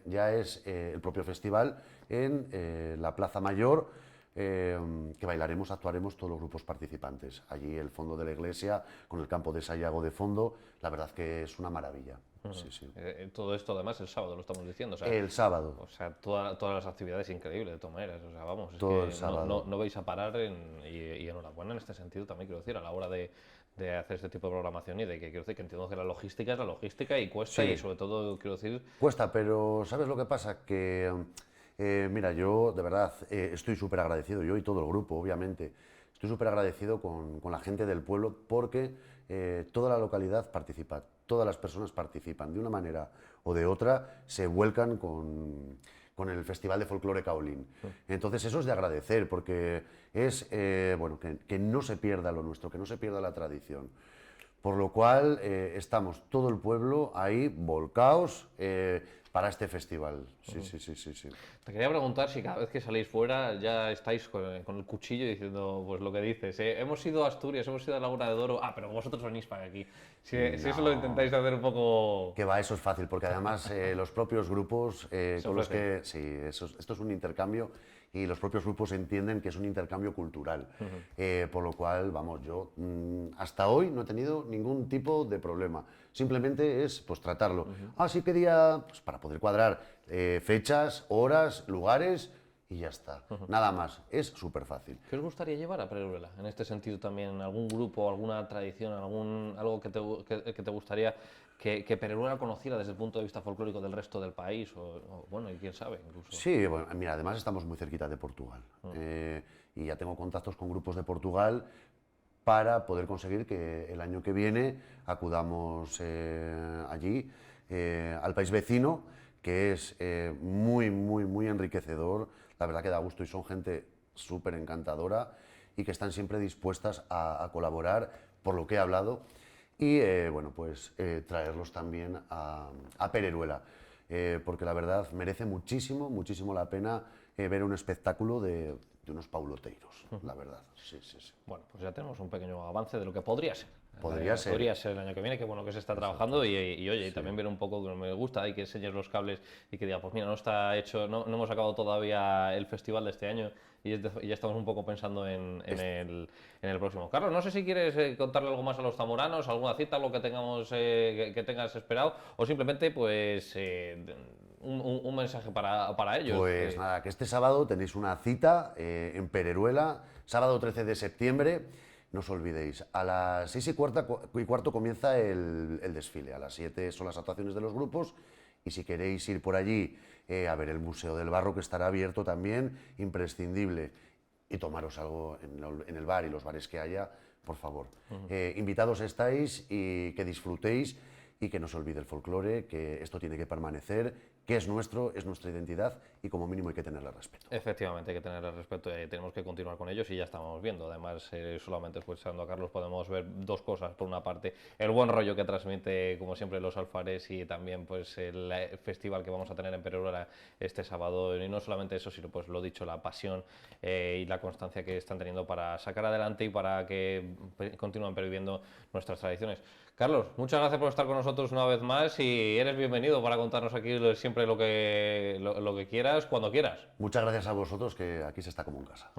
ya es el propio festival en la Plaza Mayor, que bailaremos, actuaremos todos los grupos participantes. Allí el fondo de la iglesia, con el campo de Sayago de fondo, la verdad que es una maravilla. Sí. Todo esto además el sábado lo estamos diciendo. O sea, el sábado. O sea, todas las actividades increíbles de todas maneras. O sea, vamos, es todo que el sábado. No vais a parar y enhorabuena en este sentido también, quiero decir, a la hora de hacer este tipo de programación y de que quiero decir que entiendo que la logística es la logística y cuesta y sobre todo quiero decir... Cuesta, pero ¿sabes lo que pasa? Que mira, yo de verdad estoy súper agradecido, yo y todo el grupo, obviamente, estoy súper agradecido con la gente del pueblo porque toda la localidad participa, todas las personas participan, de una manera o de otra se vuelcan con el Festival de Folclore Kaolin. Entonces eso es de agradecer porque es bueno, que no se pierda lo nuestro, que no se pierda la tradición. Por lo cual estamos todo el pueblo ahí volcaos para este festival. Sí. Te quería preguntar si cada vez que salís fuera ya estáis con el cuchillo diciendo pues lo que dices. Hemos ido a Asturias, hemos ido a Laguna de Duero, pero vosotros venís para aquí. Si eso lo intentáis hacer un poco... Que va, eso es fácil, porque además los propios grupos con los que... Sí, esto es un intercambio y los propios grupos entienden que es un intercambio cultural. Por lo cual, vamos, yo hasta hoy no he tenido ningún tipo de problema. Simplemente es pues tratarlo. Sí, ¿qué día? Pues para poder cuadrar fechas, horas, lugares y ya está. Nada más, es súper fácil. ¿Qué os gustaría llevar a Pereruela? En este sentido también, algún grupo, alguna tradición, algo que te gustaría que Pereruela conociera desde el punto de vista folclórico del resto del país, o bueno, y quién sabe incluso. Sí, bueno, mira, además estamos muy cerquita de Portugal y ya tengo contactos con grupos de Portugal para poder conseguir que el año que viene acudamos allí, al país vecino, que es muy enriquecedor, la verdad que da gusto y son gente súper encantadora y que están siempre dispuestas a colaborar por lo que he hablado y bueno, pues traerlos también a Pereruela, porque la verdad merece muchísimo la pena ver un espectáculo de unos pauloteiros, la verdad. Sí. Bueno, pues ya tenemos un pequeño avance de lo que podría ser. Podría ser el año que viene, que bueno que se está trabajando y oye, también ver un poco que me gusta y que enseñes los cables y que diga, pues mira, no está hecho, no hemos acabado todavía el festival de este año y ya estamos un poco pensando en el próximo. Carlos, no sé si quieres contarle algo más a los zamoranos, alguna cita, algo que tengamos que tengas esperado o simplemente pues un mensaje para ellos. Pues nada, que este sábado tenéis una cita en Pereruela, sábado 13 de septiembre. No os olvidéis, a las 6:15 comienza el desfile, a las 7 son las actuaciones de los grupos y si queréis ir por allí a ver el Museo del Barro, que estará abierto también, imprescindible, y tomaros algo en el bar y los bares que haya, por favor. Invitados estáis y que disfrutéis y que no se olvide el folclore, que esto tiene que permanecer, que es nuestra identidad y como mínimo hay que tenerle respeto. Efectivamente, hay que tenerle respeto y tenemos que continuar con ellos y ya estamos viendo. Además, solamente escuchando a Carlos podemos ver dos cosas. Por una parte, el buen rollo que transmite, como siempre, los alfares y también pues el festival que vamos a tener en Pereruela este sábado. Y no solamente eso, sino pues lo dicho, la pasión y la constancia que están teniendo para sacar adelante y para que continúen perviviendo nuestras tradiciones. Carlos, muchas gracias por estar con nosotros una vez más y eres bienvenido para contarnos aquí siempre lo que quieras, cuando quieras. Muchas gracias a vosotros, que aquí se está como en casa.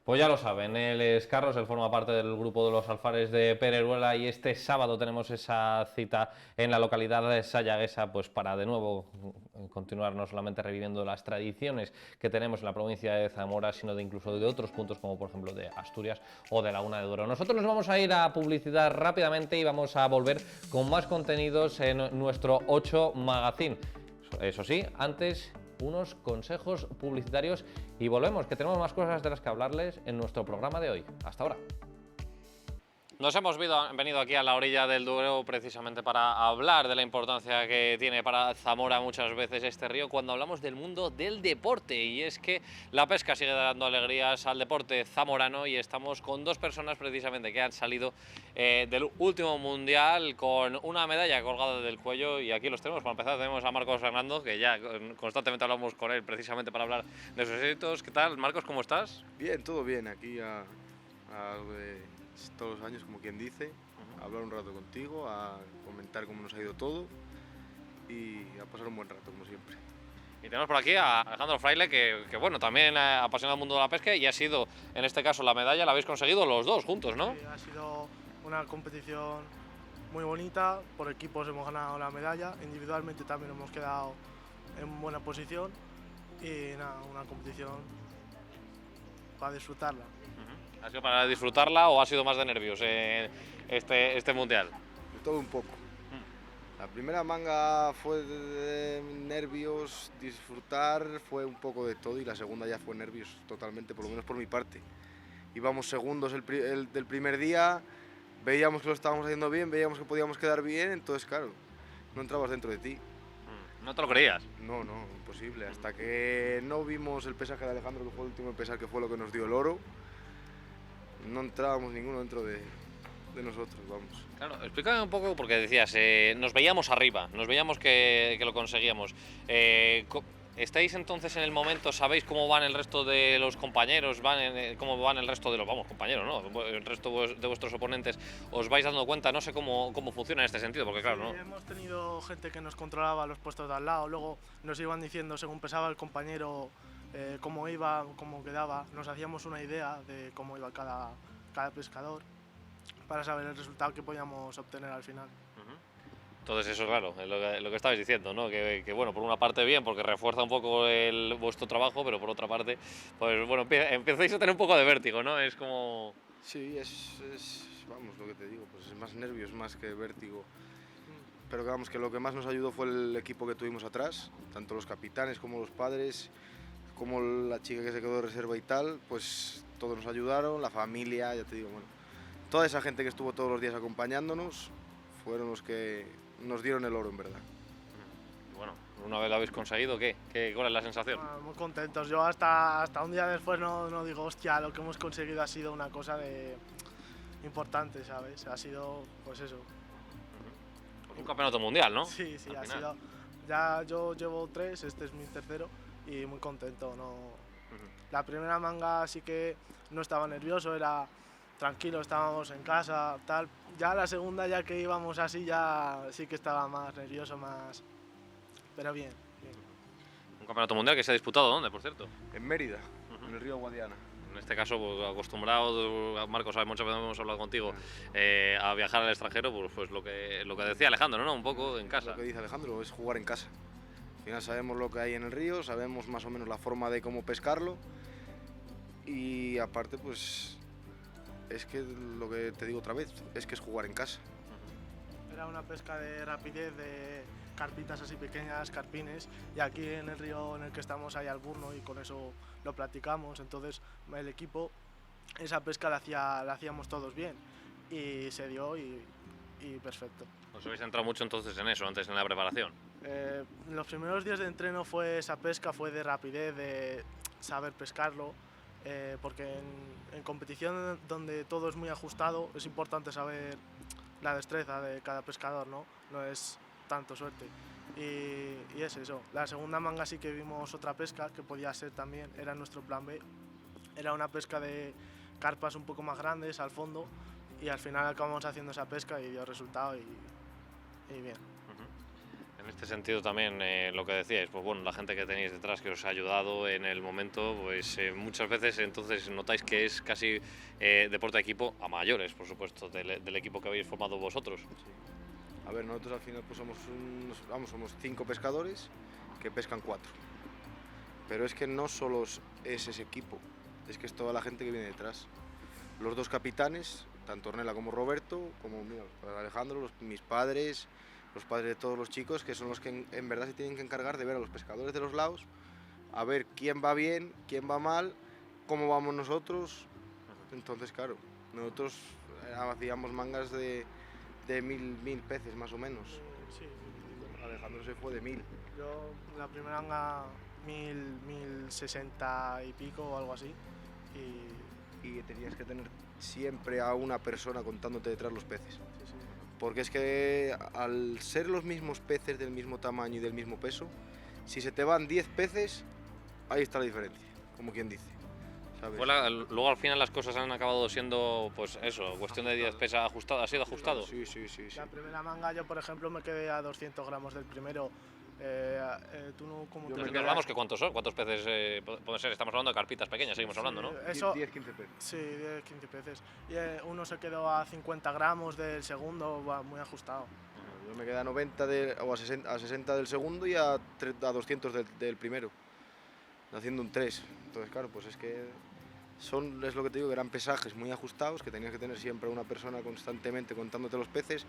Pues ya lo saben, él es Carlos, él forma parte del grupo de los alfares de Pereruela y este sábado tenemos esa cita en la localidad de Sayaguesa, pues para de nuevo continuar no solamente reviviendo las tradiciones que tenemos en la provincia de Zamora, sino de incluso de otros puntos como por ejemplo de Asturias o de Laguna de Duero. Nosotros nos vamos a ir a publicidad rápidamente y vamos a volver con más contenidos en nuestro 8 Magazine. Eso sí, antes unos consejos publicitarios y volvemos, que tenemos más cosas de las que hablarles en nuestro programa de hoy. Hasta ahora. Nos hemos venido aquí a la orilla del Duero precisamente para hablar de la importancia que tiene para Zamora muchas veces este río cuando hablamos del mundo del deporte, y es que la pesca sigue dando alegrías al deporte zamorano y estamos con dos personas precisamente que han salido del último mundial con una medalla colgada del cuello, y aquí los tenemos. Para empezar tenemos a Marcos Fernando, que ya constantemente hablamos con él precisamente para hablar de sus éxitos. ¿Qué tal, Marcos? ¿Cómo estás? Bien, todo bien, aquí todos los años, como quien dice, a hablar un rato contigo, a comentar cómo nos ha ido todo y a pasar un buen rato, como siempre. Y tenemos por aquí a Alejandro Fraile, que bueno, también apasionado del mundo de la pesca, y ha sido, en este caso, la medalla la habéis conseguido los dos juntos, ¿no? Sí, ha sido una competición muy bonita, por equipos hemos ganado la medalla, individualmente también hemos quedado en buena posición y nada, una competición para disfrutarla. ¿Ha sido para disfrutarla o ha sido más de nervios este mundial? De todo un poco. La primera manga fue de nervios, disfrutar, fue un poco de todo, y la segunda ya fue nervios totalmente, por lo menos por mi parte. Íbamos segundos del primer día, veíamos que lo estábamos haciendo bien, veíamos que podíamos quedar bien, entonces claro, no entrabas dentro de ti. ¿No te lo creías? No, imposible. Hasta que no vimos el pesaje de Alejandro, que fue el último pesar, que fue lo que nos dio el oro, no entrábamos ninguno dentro de nosotros, vamos. Claro, explícame un poco, porque decías, nos veíamos arriba, nos veíamos que lo conseguíamos. ¿Estáis entonces en el momento, sabéis cómo van el resto de los compañeros, cómo van el resto de los compañeros, ¿no? El resto de vuestros oponentes? ¿Os vais dando cuenta? No sé cómo funciona en este sentido, porque claro, sí, ¿no? Hemos tenido gente que nos controlaba los puestos de al lado, luego nos iban diciendo según pesaba el compañero cómo iba, cómo quedaba, nos hacíamos una idea de cómo iba cada pescador para saber el resultado que podíamos obtener al final. Entonces eso es claro, lo que estabais diciendo, ¿no? Que bueno, por una parte bien, porque refuerza un poco vuestro trabajo, pero por otra parte, pues bueno, empezáis a tener un poco de vértigo, ¿no? Es como... Sí, vamos, lo que te digo, pues es más nervios, más que vértigo. Pero vamos, que lo que más nos ayudó fue el equipo que tuvimos atrás, tanto los capitanes como los padres, como la chica que se quedó de reserva y tal, pues todos nos ayudaron, la familia, ya te digo, bueno, toda esa gente que estuvo todos los días acompañándonos fueron los que nos dieron el oro, en verdad. Bueno, una vez lo habéis conseguido, ¿cuál es la sensación? Muy contentos. Yo hasta un día después no digo, hostia, lo que hemos conseguido ha sido una cosa importante, ¿sabes? Ha sido, pues eso. Un campeonato mundial, ¿no? Sí, ha sido. Ya yo llevo 3, este es mi tercero, y muy contento, ¿no? La primera manga sí que no estaba nervioso, era tranquilo, estábamos en casa, tal. Ya la segunda, ya que íbamos así, ya sí que estaba más nervioso, pero bien. Un campeonato mundial que se ha disputado, ¿dónde, por cierto? En Mérida, en el río Guadiana. En este caso, pues, acostumbrado, Marcos, muchas veces hemos hablado contigo, a viajar al extranjero, pues lo que decía Alejandro, ¿no? Un poco en casa. Lo que dice Alejandro es jugar en casa. Al final sabemos lo que hay en el río, sabemos más o menos la forma de cómo pescarlo, y aparte, pues es que lo que te digo otra vez, es que es jugar en casa. Era una pesca de rapidez, de carpitas así pequeñas, carpines, y aquí en el río en el que estamos hay alburno y con eso lo practicamos, entonces el equipo, esa pesca la hacíamos todos bien y se dio y perfecto. ¿Os habéis centrado mucho entonces en eso, antes en la preparación? Los primeros días de entreno fue esa pesca, fue de rapidez, de saber pescarlo, porque en competición donde todo es muy ajustado es importante saber la destreza de cada pescador, ¿no? No es tanto suerte. Y es eso. La segunda manga sí que vimos otra pesca que podía ser también, era nuestro plan B. Era una pesca de carpas un poco más grandes al fondo y al final acabamos haciendo esa pesca y dio resultado y bien. En este sentido también lo que decíais, pues bueno, la gente que tenéis detrás que os ha ayudado en el momento, pues muchas veces entonces notáis que es casi deporte de equipo a mayores, por supuesto, del equipo que habéis formado vosotros. Sí. A ver, nosotros al final pues somos 5 pescadores que pescan 4. Pero es que no solo es ese equipo, es que es toda la gente que viene detrás. Los 2 capitanes, tanto Ornella como Roberto, como mira, Alejandro, mis padres, los padres de todos los chicos, que son los que en verdad se tienen que encargar de ver a los pescadores de los lados, a ver quién va bien, quién va mal, cómo vamos nosotros. Entonces, claro, nosotros hacíamos mangas de 1000 peces más o menos. Sí. Alejandro se fue de 1000. Yo la primera manga 1060 y pico o algo así. Y tenías que tener siempre a una persona contándote detrás los peces. Sí. Porque es que al ser los mismos peces del mismo tamaño y del mismo peso, si se te van 10 peces, ahí está la diferencia, como quien dice. ¿Sabes? Luego al final las cosas han acabado siendo, pues eso, cuestión de 10 pesos ajustado, ¿ha sido ajustado? Sí. La primera manga yo, por ejemplo, me quedé a 200 gramos del primero. Tú no, como te Hablamos que cuántos son, cuántos peces pueden ser, estamos hablando de carpitas pequeñas, seguimos hablando, ¿no? 10-15 peces. Sí, 10-15 peces. Y uno se quedó a 50 gramos del segundo, va muy ajustado. Yo me quedé a 90 o a 60 del segundo y a 200 del primero, haciendo un 3. Entonces, claro, pues es que es lo que te digo, que eran pesajes muy ajustados, que tenías que tener siempre una persona constantemente contándote los peces,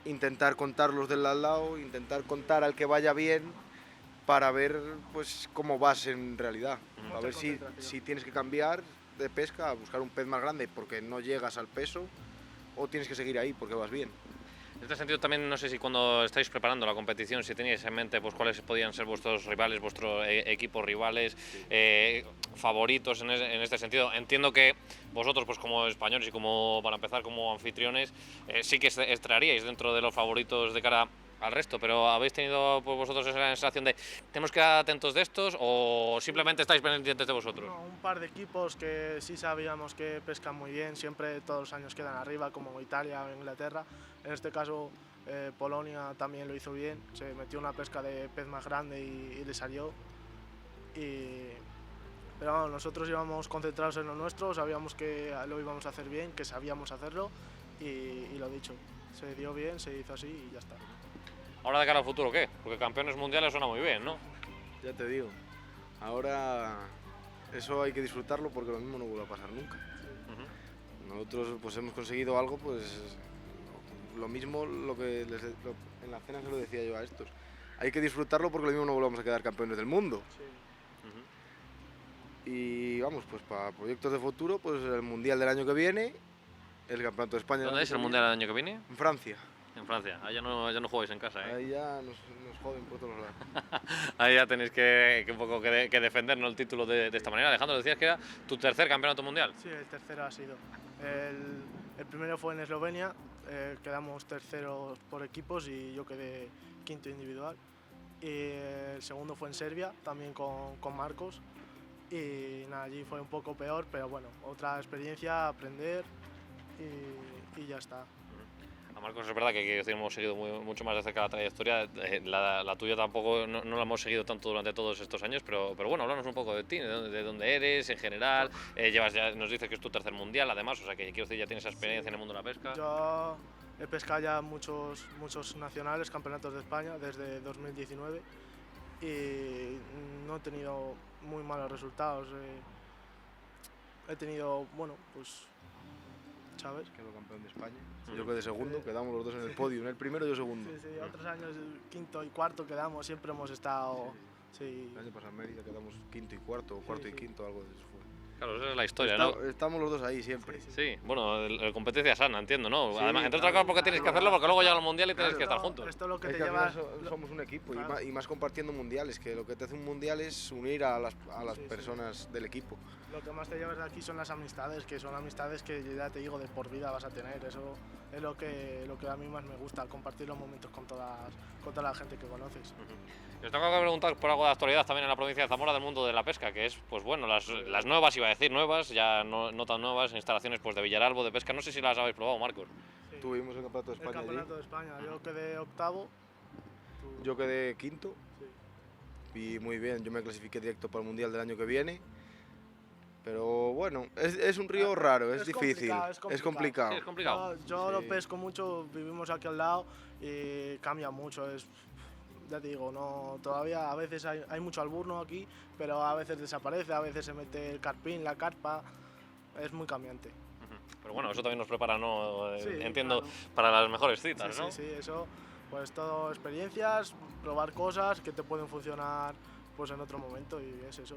intentar contar los del al lado, intentar contar al que vaya bien para ver pues cómo vas en realidad. A ver si tienes que cambiar de pesca a buscar un pez más grande porque no llegas al peso o tienes que seguir ahí porque vas bien. En este sentido también no sé si cuando estáis preparando la competición, si teníais en mente pues cuáles podían ser vuestros rivales, vuestros equipos rivales, favoritos en este sentido. Entiendo que vosotros pues como españoles y como para empezar como anfitriones sí que estaríais dentro de los favoritos de cara al resto, pero ¿habéis tenido pues, vosotros esa sensación de tenemos que estar atentos de estos o simplemente estáis pendientes de vosotros? No, un par de equipos que sí sabíamos que pescan muy bien, siempre todos los años quedan arriba, como Italia o Inglaterra. En este caso Polonia también lo hizo bien, se metió una pesca de pez más grande y le salió. Pero vamos, nosotros íbamos concentrados en lo nuestro, sabíamos que lo íbamos a hacer bien, que sabíamos hacerlo y lo dicho, se dio bien, se hizo así y ya está. Ahora de cara al futuro, ¿qué? Porque campeones mundiales suena muy bien, ¿no? Ya te digo, ahora eso hay que disfrutarlo porque lo mismo no vuelve a pasar nunca. Nosotros pues hemos conseguido algo, pues lo mismo en la cena se lo decía yo a estos. Hay que disfrutarlo porque lo mismo no volvamos a quedar campeones del mundo. Y vamos, pues para proyectos de futuro, pues el Mundial del año que viene, el Campeonato de España. ¿Dónde es el Mundial del año que viene? En Francia. En Francia, ahí ya no jugáis en casa, ¿eh? Ahí ya nos joden por todos lados. Ahí ya tenéis que un poco que defender, ¿no?, el título de esta manera. Alejandro, decías que era tu tercer campeonato mundial. Sí, el tercero ha sido. El primero fue en Eslovenia, quedamos terceros por equipos y yo quedé quinto individual. Y el segundo fue en Serbia, también con Marcos. Y nada, allí fue un poco peor, pero bueno, otra experiencia, aprender y ya está. A Marcos es verdad que hemos seguido mucho más de cerca la trayectoria, la tuya tampoco no la hemos seguido tanto durante todos estos años, pero bueno, háblanos un poco de ti, de dónde eres en general, nos dices que es tu tercer mundial además, o sea que quiero decir ya tienes esa experiencia en el mundo de la pesca. Yo he pescado ya muchos nacionales, campeonatos de España desde 2019 y no he tenido muy malos resultados, he tenido, bueno, pues, ¿sabes? Quedó campeón de España. Yo quedé segundo, quedamos los dos en el podio, en el primero yo segundo. Sí, otros años quinto y cuarto quedamos, siempre hemos estado. Sí. El año pasado en Mérida quedamos quinto y cuarto, o cuarto y quinto, algo de eso fue. Claro, esa es la historia, ¿no? Estamos los dos ahí siempre. Sí, bueno, la competencia sana, entiendo, ¿no? Sí, además, entre otras cosas porque tienes que hacerlo, porque luego llega el mundial y tienes que estar juntos. Esto es lo que te lleva. Somos un equipo y más compartiendo mundiales, que lo que te hace un mundial es unir a las personas del equipo. Lo que más te llevas de aquí son las amistades, que son amistades que ya te digo de por vida vas a tener. Eso es lo que a mí más me gusta, compartir los momentos con toda la gente que conoces. Les tengo que preguntar por algo de actualidad también en la provincia de Zamora del mundo de la pesca, que es, pues bueno, las nuevas, iba a decir nuevas, ya no tan nuevas, instalaciones pues de Villaralbo, de pesca. No sé si las habéis probado, Marcos. Sí. Tuvimos el Campeonato de España. El Campeonato de España, yo quedé octavo. Yo quedé quinto y muy bien, yo me clasifiqué directo para el Mundial del año que viene. Pero bueno, es un río raro, es difícil, es complicado. Sí, es complicado. Yo lo pesco mucho, vivimos aquí al lado y cambia mucho. Ya te digo, no, todavía a veces hay mucho alburno aquí, pero a veces desaparece, a veces se mete el carpín, la carpa, es muy cambiante. Pero bueno, eso también nos prepara, ¿no? Sí, Entiendo, claro. para las mejores citas, Sí, ¿no? sí, eso, pues todo experiencias, probar cosas que te pueden funcionar pues en otro momento y es eso,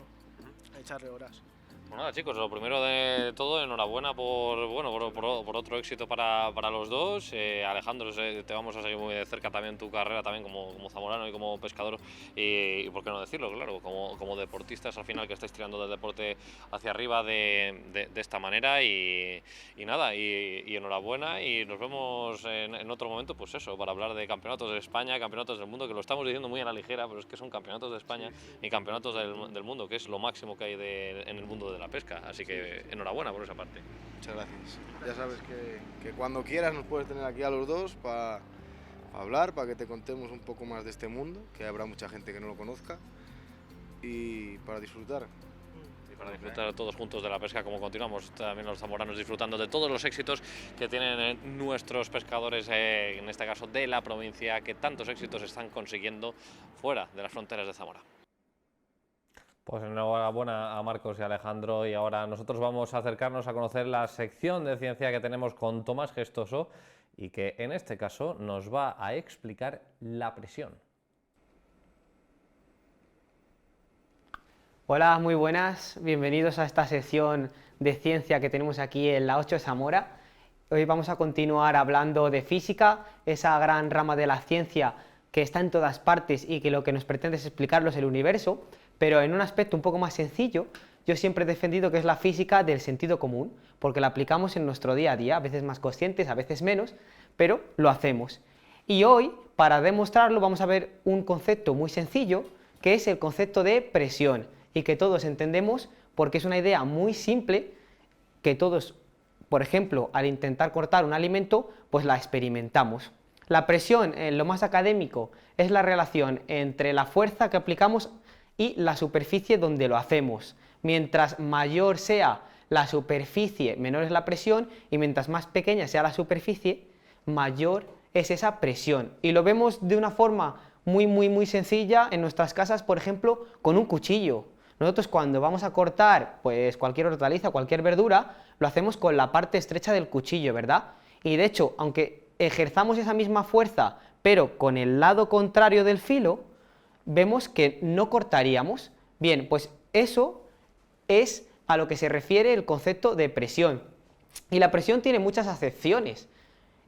echarle horas. Pues nada, chicos, lo primero de todo, enhorabuena por otro éxito para los dos. Alejandro, te vamos a seguir muy de cerca también tu carrera también como zamorano y como pescador y por qué no decirlo, claro, como deportistas al final que estáis tirando del deporte hacia arriba de esta manera y nada, y enhorabuena y nos vemos en otro momento, pues eso, para hablar de campeonatos de España, campeonatos del mundo, que lo estamos diciendo muy a la ligera, pero es que son campeonatos de España y campeonatos del mundo, que es lo máximo que hay en el mundo de la pesca, así que enhorabuena por esa parte. Muchas gracias. Ya sabes que cuando quieras nos puedes tener aquí a los dos para hablar, para que te contemos un poco más de este mundo, que habrá mucha gente que no lo conozca, y para disfrutar. Y para disfrutar todos juntos de la pesca, como continuamos también los zamoranos disfrutando de todos los éxitos que tienen nuestros pescadores, en este caso de la provincia, que tantos éxitos están consiguiendo fuera de las fronteras de Zamora. Pues enhorabuena a Marcos y a Alejandro, y ahora nosotros vamos a acercarnos a conocer la sección de ciencia que tenemos con Tomás Gestoso y que en este caso nos va a explicar la presión. Hola, muy buenas, bienvenidos a esta sección de ciencia que tenemos aquí en la 8 Zamora. Hoy vamos a continuar hablando de física, esa gran rama de la ciencia que está en todas partes y que lo que nos pretende es explicarlo es el universo, pero en un aspecto un poco más sencillo. Yo siempre he defendido que es la física del sentido común, porque la aplicamos en nuestro día a día, a veces más conscientes, a veces menos, pero lo hacemos. Y hoy, para demostrarlo, vamos a ver un concepto muy sencillo, que es el concepto de presión, y que todos entendemos porque es una idea muy simple, que todos, por ejemplo, al intentar cortar un alimento, pues la experimentamos. La presión, en lo más académico, es la relación entre la fuerza que aplicamos y la superficie donde lo hacemos. Mientras mayor sea la superficie, menor es la presión, y mientras más pequeña sea la superficie, mayor es esa presión. Y lo vemos de una forma muy sencilla en nuestras casas, por ejemplo, con un cuchillo. Nosotros cuando vamos a cortar pues cualquier hortaliza, cualquier verdura, lo hacemos con la parte estrecha del cuchillo, ¿verdad? Y de hecho, aunque ejerzamos esa misma fuerza, pero con el lado contrario del filo, vemos que no cortaríamos. Bien, pues eso es a lo que se refiere el concepto de presión. Y la presión tiene muchas acepciones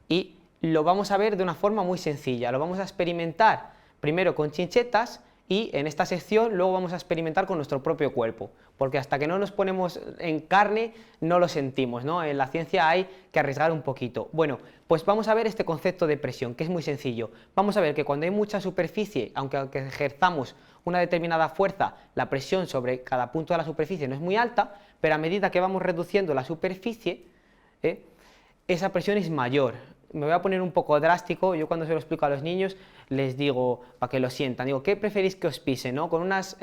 y lo vamos a ver de una forma muy sencilla. Lo vamos a experimentar primero con chinchetas y en esta sección luego vamos a experimentar con nuestro propio cuerpo, porque hasta que no nos ponemos en carne no lo sentimos, ¿no? En la ciencia hay que arriesgar un poquito. Bueno, pues vamos a ver este concepto de presión, que es muy sencillo. Vamos a ver que cuando hay mucha superficie, aunque ejerzamos una determinada fuerza, la presión sobre cada punto de la superficie no es muy alta, pero a medida que vamos reduciendo la superficie, esa presión es mayor. Me voy a poner un poco drástico. Yo cuando se lo explico a los niños les digo, para que lo sientan, digo, ¿qué preferís que os pisen, ¿no? ¿Con unas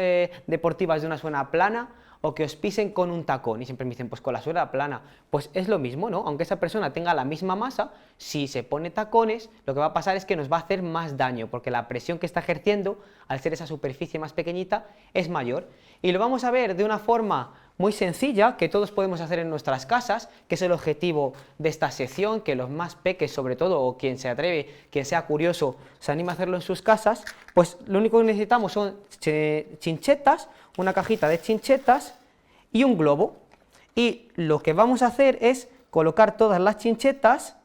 deportivas de una suela plana o que os pisen con un tacón? Y siempre me dicen, pues con la suela plana. Pues es lo mismo, ¿no? Aunque esa persona tenga la misma masa, si se pone tacones, lo que va a pasar es que nos va a hacer más daño, porque la presión que está ejerciendo, al ser esa superficie más pequeñita, es mayor. Y lo vamos a ver de una forma muy sencilla, que todos podemos hacer en nuestras casas, que es el objetivo de esta sección, que los más peques sobre todo, o quien se atreve, quien sea curioso, se anima a hacerlo en sus casas. Pues lo único que necesitamos son chinchetas, una cajita de chinchetas y un globo. Y lo que vamos a hacer es colocar todas las chinchetas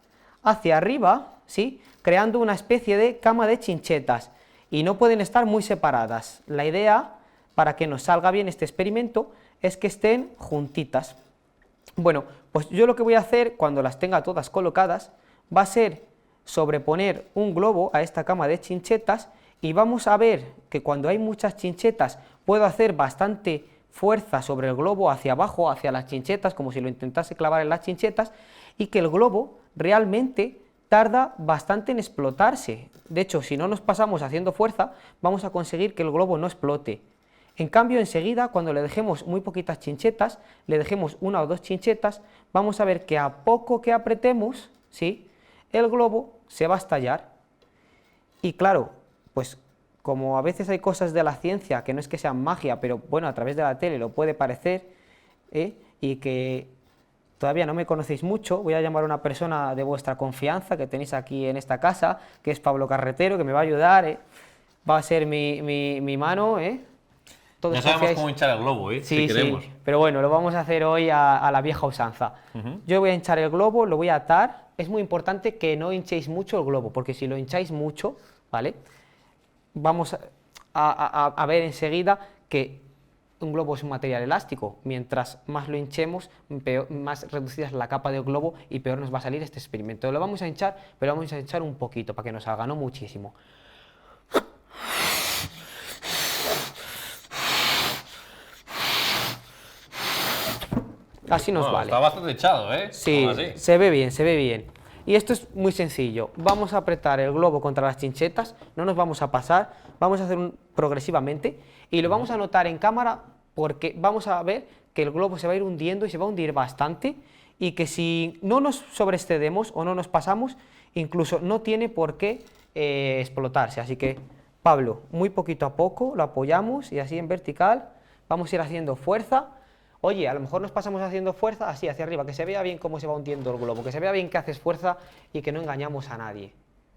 hacia arriba, ¿sí?, creando una especie de cama de chinchetas, y no pueden estar muy separadas. La idea, para que nos salga bien este experimento, es que estén juntitas. Bueno, pues yo lo que voy a hacer cuando las tenga todas colocadas va a ser sobreponer un globo a esta cama de chinchetas, y vamos a ver que cuando hay muchas chinchetas puedo hacer bastante fuerza sobre el globo hacia abajo, hacia las chinchetas, como si lo intentase clavar en las chinchetas, y que el globo realmente tarda bastante en explotarse. De hecho, si no nos pasamos haciendo fuerza, vamos a conseguir que el globo no explote. En cambio, enseguida, cuando le dejemos muy poquitas chinchetas, le dejemos 1 o 2 chinchetas, vamos a ver que a poco que apretemos, ¿sí?, el globo se va a estallar. Y claro, pues como a veces hay cosas de la ciencia que no es que sean magia, pero bueno, a través de la tele lo puede parecer, y que todavía no me conocéis mucho, voy a llamar a una persona de vuestra confianza que tenéis aquí en esta casa, que es Pablo Carretero, que me va a ayudar, va a ser mi mano, Todos ya sabemos confiáis... cómo hinchar el globo, sí, si queremos. Sí, pero bueno, lo vamos a hacer hoy a la vieja usanza. Yo voy a hinchar el globo, lo voy a atar. Es muy importante que no hinchéis mucho el globo, porque si lo hincháis mucho, ¿vale?, vamos a ver enseguida que un globo es un material elástico. Mientras más lo hinchemos, más reducida es la capa del globo y peor nos va a salir este experimento. Lo vamos a hinchar, pero vamos a hinchar un poquito para que nos salga, no muchísimo. Así nos vale. Está bastante echado, ¿eh? Sí, se ve bien, se ve bien. Y esto es muy sencillo. Vamos a apretar el globo contra las chinchetas, no nos vamos a pasar, vamos a hacer progresivamente y lo vamos a notar en cámara porque vamos a ver que el globo se va a ir hundiendo y se va a hundir bastante y que si no nos sobreexcedemos o no nos pasamos, incluso no tiene por qué explotarse. Así que, Pablo, muy poquito a poco lo apoyamos y así en vertical vamos a ir haciendo fuerza. Oye, a lo mejor nos pasamos haciendo fuerza así hacia arriba, que se vea bien cómo se va hundiendo el globo, que se vea bien que haces fuerza y que no engañamos a nadie,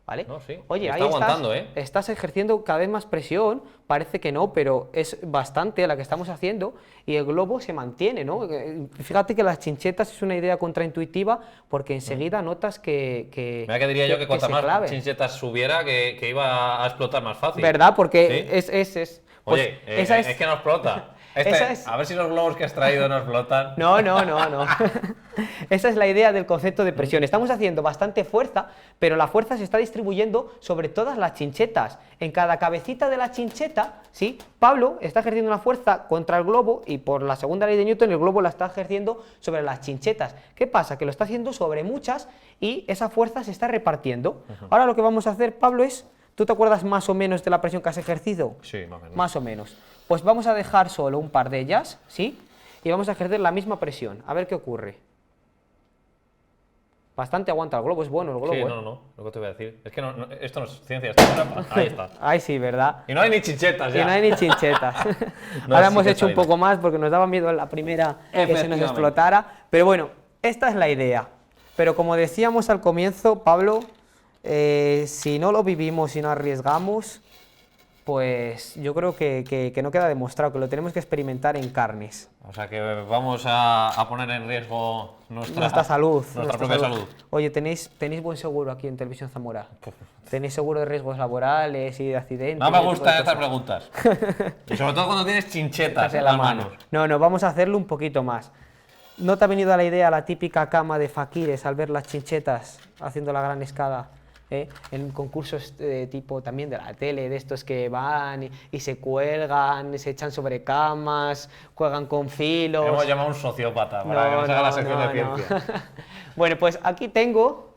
¿vale? No, sí. Oye, está ahí aguantando, estás ejerciendo cada vez más presión, parece que no, pero es bastante la que estamos haciendo y el globo se mantiene, ¿no? Fíjate que las chinchetas es una idea contraintuitiva porque enseguida notas que Mira que diría yo que cuantas más clave. chinchetas subiera, que iba a explotar más fácil. ¿Verdad? Porque ¿sí? es Oye, pues, es que no explota. A ver si los globos que has traído no explotan. No. Esa es la idea del concepto de presión. Estamos haciendo bastante fuerza, pero la fuerza se está distribuyendo sobre todas las chinchetas. En cada cabecita de la chincheta, ¿sí?, Pablo está ejerciendo una fuerza contra el globo y por la segunda ley de Newton el globo la está ejerciendo sobre las chinchetas. ¿Qué pasa? Que lo está haciendo sobre muchas y esa fuerza se está repartiendo. Ahora lo que vamos a hacer, Pablo, es... ¿Tú te acuerdas más o menos de la presión que has ejercido? Sí, más o menos. Más o menos. Pues vamos a dejar solo un par de ellas, ¿sí? Y vamos a ejercer la misma presión, a ver qué ocurre. Bastante aguanta el globo, es bueno el globo. Sí, no, lo que te voy a decir. Es que esto no es ciencia, esto es trampa. Ahí está. Ahí sí, ¿verdad? Y no hay ni chinchetas ya. Y no hay ni chinchetas. Ahora hemos hecho un poco más porque nos daba miedo en la primera que se nos explotara. Pero bueno, esta es la idea. Pero como decíamos al comienzo, Pablo, si no lo vivimos y no arriesgamos, pues yo creo que no queda demostrado, que lo tenemos que experimentar en carnes. O sea que vamos a poner en riesgo nuestra salud. Nuestra propia salud. Oye, ¿tenéis buen seguro aquí en Televisión Zamora? ¿Tenéis seguro de riesgos laborales y de accidentes? No me gustan estas preguntas. Y sobre todo cuando tienes chinchetas en las manos. No, vamos a hacerlo un poquito más. ¿No te ha venido a la idea la típica cama de faquires al ver las chinchetas haciendo la gran escala? En concursos tipo también de la tele, de estos que van y se cuelgan, se echan sobre camas, juegan con filos. Hemos llamado a un sociópata para que nos haga la sección de ciencia. Bueno, pues aquí tengo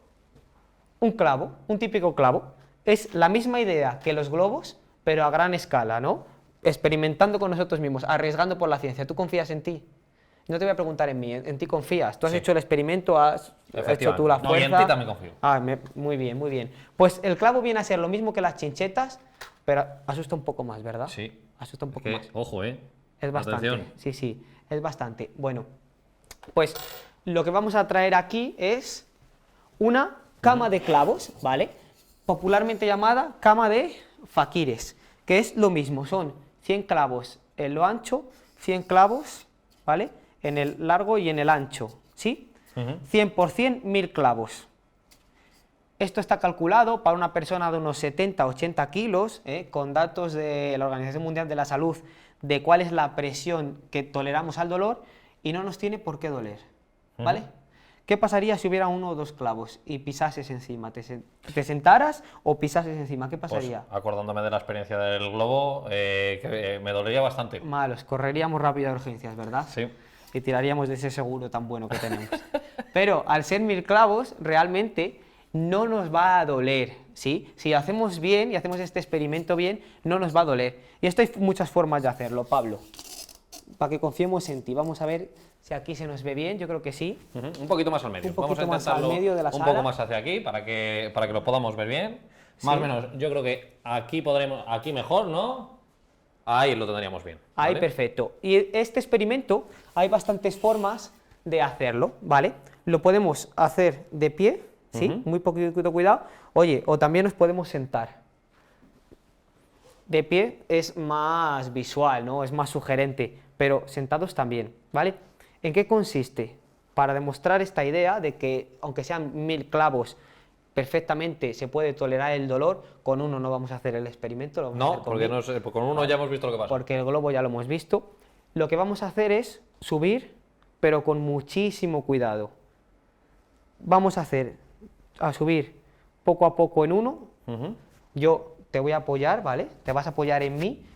un clavo, un típico clavo. Es la misma idea que los globos, pero a gran escala, ¿no? Experimentando con nosotros mismos, arriesgando por la ciencia. ¿Tú confías en ti? No te voy a preguntar en mí, en ti confías. Tú has hecho el experimento, has hecho tú la fuerza. No, y en ti también confío. Muy bien, muy bien. Pues el clavo viene a ser lo mismo que las chinchetas, pero asusta un poco más, ¿verdad? Sí. Asusta un poco más. Ojo, Es bastante. Atención. Sí, es bastante. Bueno, pues lo que vamos a traer aquí es una cama de clavos, ¿vale? Popularmente llamada cama de faquires, que es lo mismo, son 100 clavos en lo ancho, 100 clavos, ¿vale?, en el largo y en el ancho, ¿sí? 100 por 100, 1000 clavos. Esto está calculado para una persona de unos 70-80 kilos, con datos de la Organización Mundial de la Salud de cuál es la presión que toleramos al dolor y no nos tiene por qué doler, ¿vale? ¿Qué pasaría si hubiera 1 o 2 clavos y pisases encima? ¿Te sentaras o pisases encima? ¿Qué pasaría? Pues, acordándome de la experiencia del globo, que me dolería bastante. Malos, correríamos rápido a urgencias, ¿verdad? Sí. Y tiraríamos de ese seguro tan bueno que tenemos. Pero al ser 1000 clavos, realmente no nos va a doler, ¿sí? Si lo hacemos bien y hacemos este experimento bien, no nos va a doler. Y esto hay muchas formas de hacerlo, Pablo. Para que confiemos en ti. Vamos a ver si aquí se nos ve bien, yo creo que sí. Un poquito más al medio. Un poquito Vamos a más al intentarlo medio de la un sala. poco más hacia aquí para que lo podamos ver bien. Más o menos, yo creo que aquí podremos, aquí mejor, ¿no? Ahí lo tendríamos bien. Ahí, ¿vale? perfecto. Y este experimento hay bastantes formas de hacerlo, ¿vale? Lo podemos hacer de pie, ¿sí? Muy poquito cuidado. Oye, o también nos podemos sentar. De pie es más visual, ¿no? Es más sugerente, pero sentados también, ¿vale? ¿En qué consiste? Para demostrar esta idea de que, aunque sean 1000 clavos, perfectamente se puede tolerar el dolor, con uno no vamos a hacer el experimento. Lo vamos a hacer con porque 1000. con uno ya hemos visto lo que pasa. Porque el globo ya lo hemos visto. Lo que vamos a hacer es subir, pero con muchísimo cuidado. Vamos a subir poco a poco en uno. Yo te voy a apoyar, ¿vale? Te vas a apoyar en mí.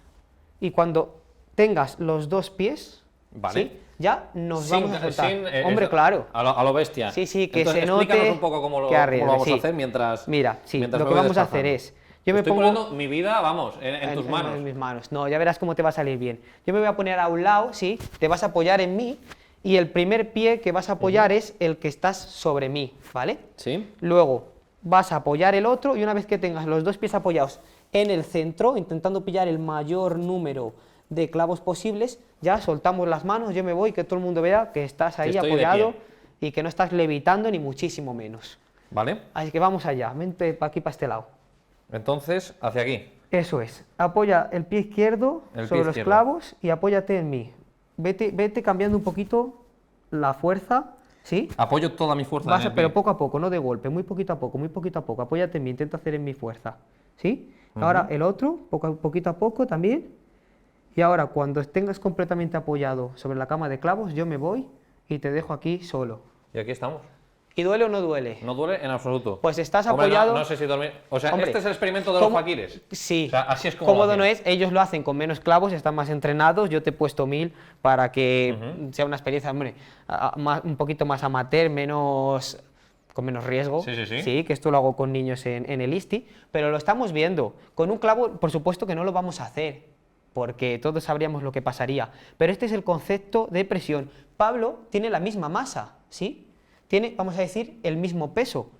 Y cuando tengas los dos pies, Vale. ¿sí? Ya nos vamos a soltar. Hombre, eso, claro. A lo bestia. Sí, sí, que Entonces, se note explícanos un poco cómo lo vamos a hacer mientras. Mira, sí, mientras lo me que voy vamos a desplazando. hacer es. Yo me Estoy pongo poniendo mi vida, vamos, en tus manos. En mis manos. No, ya verás cómo te va a salir bien. Yo me voy a poner a un lado, sí, te vas a apoyar en mí y el primer pie que vas a apoyar es el que estás sobre mí, ¿vale? Sí. Luego vas a apoyar el otro y una vez que tengas los dos pies apoyados en el centro, intentando pillar el mayor número de clavos posibles, ya soltamos las manos, yo me voy, que todo el mundo vea que estás ahí estoy de apoyado pie. y que no estás levitando ni muchísimo menos. Vale. Así que vamos allá, vente para aquí, para este lado. Entonces, hacia aquí. Eso es. Apoya el pie izquierdo sobre los clavos y apóyate en mí. Vete cambiando un poquito la fuerza, ¿sí? Apoyo toda mi fuerza. Pero poco a poco, no de golpe, muy poquito a poco, muy poquito a poco. Apóyate en mí, intenta hacer en mi fuerza, ¿sí? Ahora el otro, poquito a poco también. Y ahora, cuando tengas completamente apoyado sobre la cama de clavos, yo me voy y te dejo aquí solo. Y aquí estamos. ¿Y duele o no duele? No duele en absoluto. Pues estás Hombre, apoyado. No sé si dormir. O sea, Hombre, este es el experimento de los faquires. Sí. O sea, así es como. Cómodo no es, ellos lo hacen con menos clavos, están más entrenados. Yo te he puesto 1000 para que sea una experiencia, hombre, un poquito más amateur, con menos riesgo. Sí. Que esto lo hago con niños en el ISTI, pero lo estamos viendo. Con un clavo, por supuesto que no lo vamos a hacer, porque todos sabríamos lo que pasaría. Pero este es el concepto de presión. Pablo tiene la misma masa, ¿sí? Tiene, vamos a decir, el mismo peso.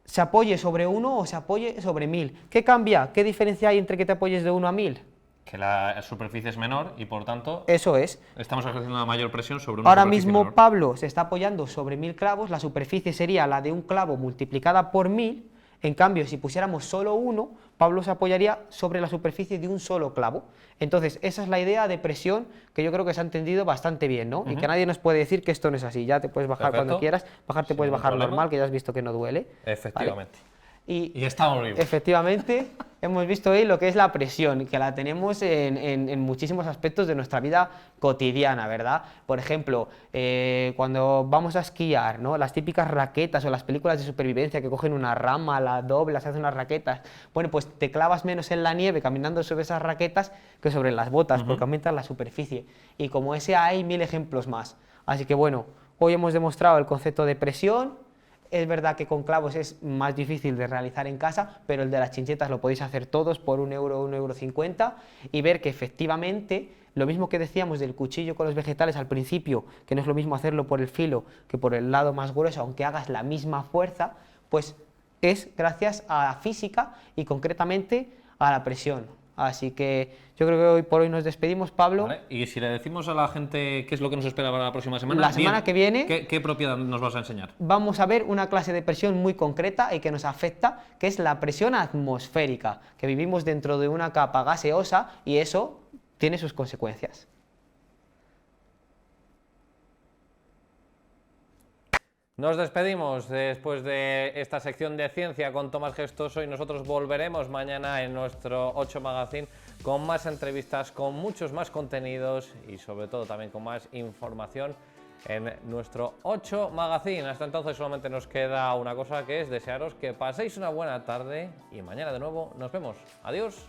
Se apoye sobre 1 o se apoye sobre 1000. ¿Qué cambia? ¿Qué diferencia hay entre que te apoyes de 1 a 1000? Que la superficie es menor y por tanto. Eso es. Estamos ejerciendo una mayor presión sobre una Ahora superficie mismo menor. Pablo se está apoyando sobre 1000 clavos, la superficie sería la de un clavo multiplicada por 1000. En cambio, si pusiéramos solo uno, Pablo se apoyaría sobre la superficie de un solo clavo. Entonces, esa es la idea de presión que yo creo que se ha entendido bastante bien, ¿no? Y que nadie nos puede decir que esto no es así. Ya te puedes bajar cuando quieras, bajarte puedes bajar normal, que ya has visto que no duele. Efectivamente. ¿Vale? Y estamos vivos. Efectivamente, hemos visto hoy lo que es la presión, que la tenemos en muchísimos aspectos de nuestra vida cotidiana, ¿verdad? Por ejemplo, cuando vamos a esquiar, ¿no? Las típicas raquetas o las películas de supervivencia que cogen una rama, la doblas, hacen unas raquetas. Bueno, pues te clavas menos en la nieve caminando sobre esas raquetas que sobre las botas, porque aumentas la superficie. Y como ese hay 1000 ejemplos más. Así que bueno, hoy hemos demostrado el concepto de presión. Es verdad que con clavos es más difícil de realizar en casa, pero el de las chinchetas lo podéis hacer todos por €1, €1,50 y ver que efectivamente lo mismo que decíamos del cuchillo con los vegetales al principio, que no es lo mismo hacerlo por el filo que por el lado más grueso, aunque hagas la misma fuerza, pues es gracias a la física y concretamente a la presión. Así que yo creo que hoy por hoy nos despedimos, Pablo. Vale. Y si le decimos a la gente qué es lo que nos espera para la próxima semana, La semana que viene, ¿qué propiedad nos vas a enseñar? Vamos a ver una clase de presión muy concreta y que nos afecta, que es la presión atmosférica, que vivimos dentro de una capa gaseosa y eso tiene sus consecuencias. Nos despedimos después de esta sección de ciencia con Tomás Gestoso y nosotros volveremos mañana en nuestro 8 Magazine con más entrevistas, con muchos más contenidos y sobre todo también con más información en nuestro 8 Magazine. Hasta entonces solamente nos queda una cosa, que es desearos que paséis una buena tarde y mañana de nuevo nos vemos. Adiós.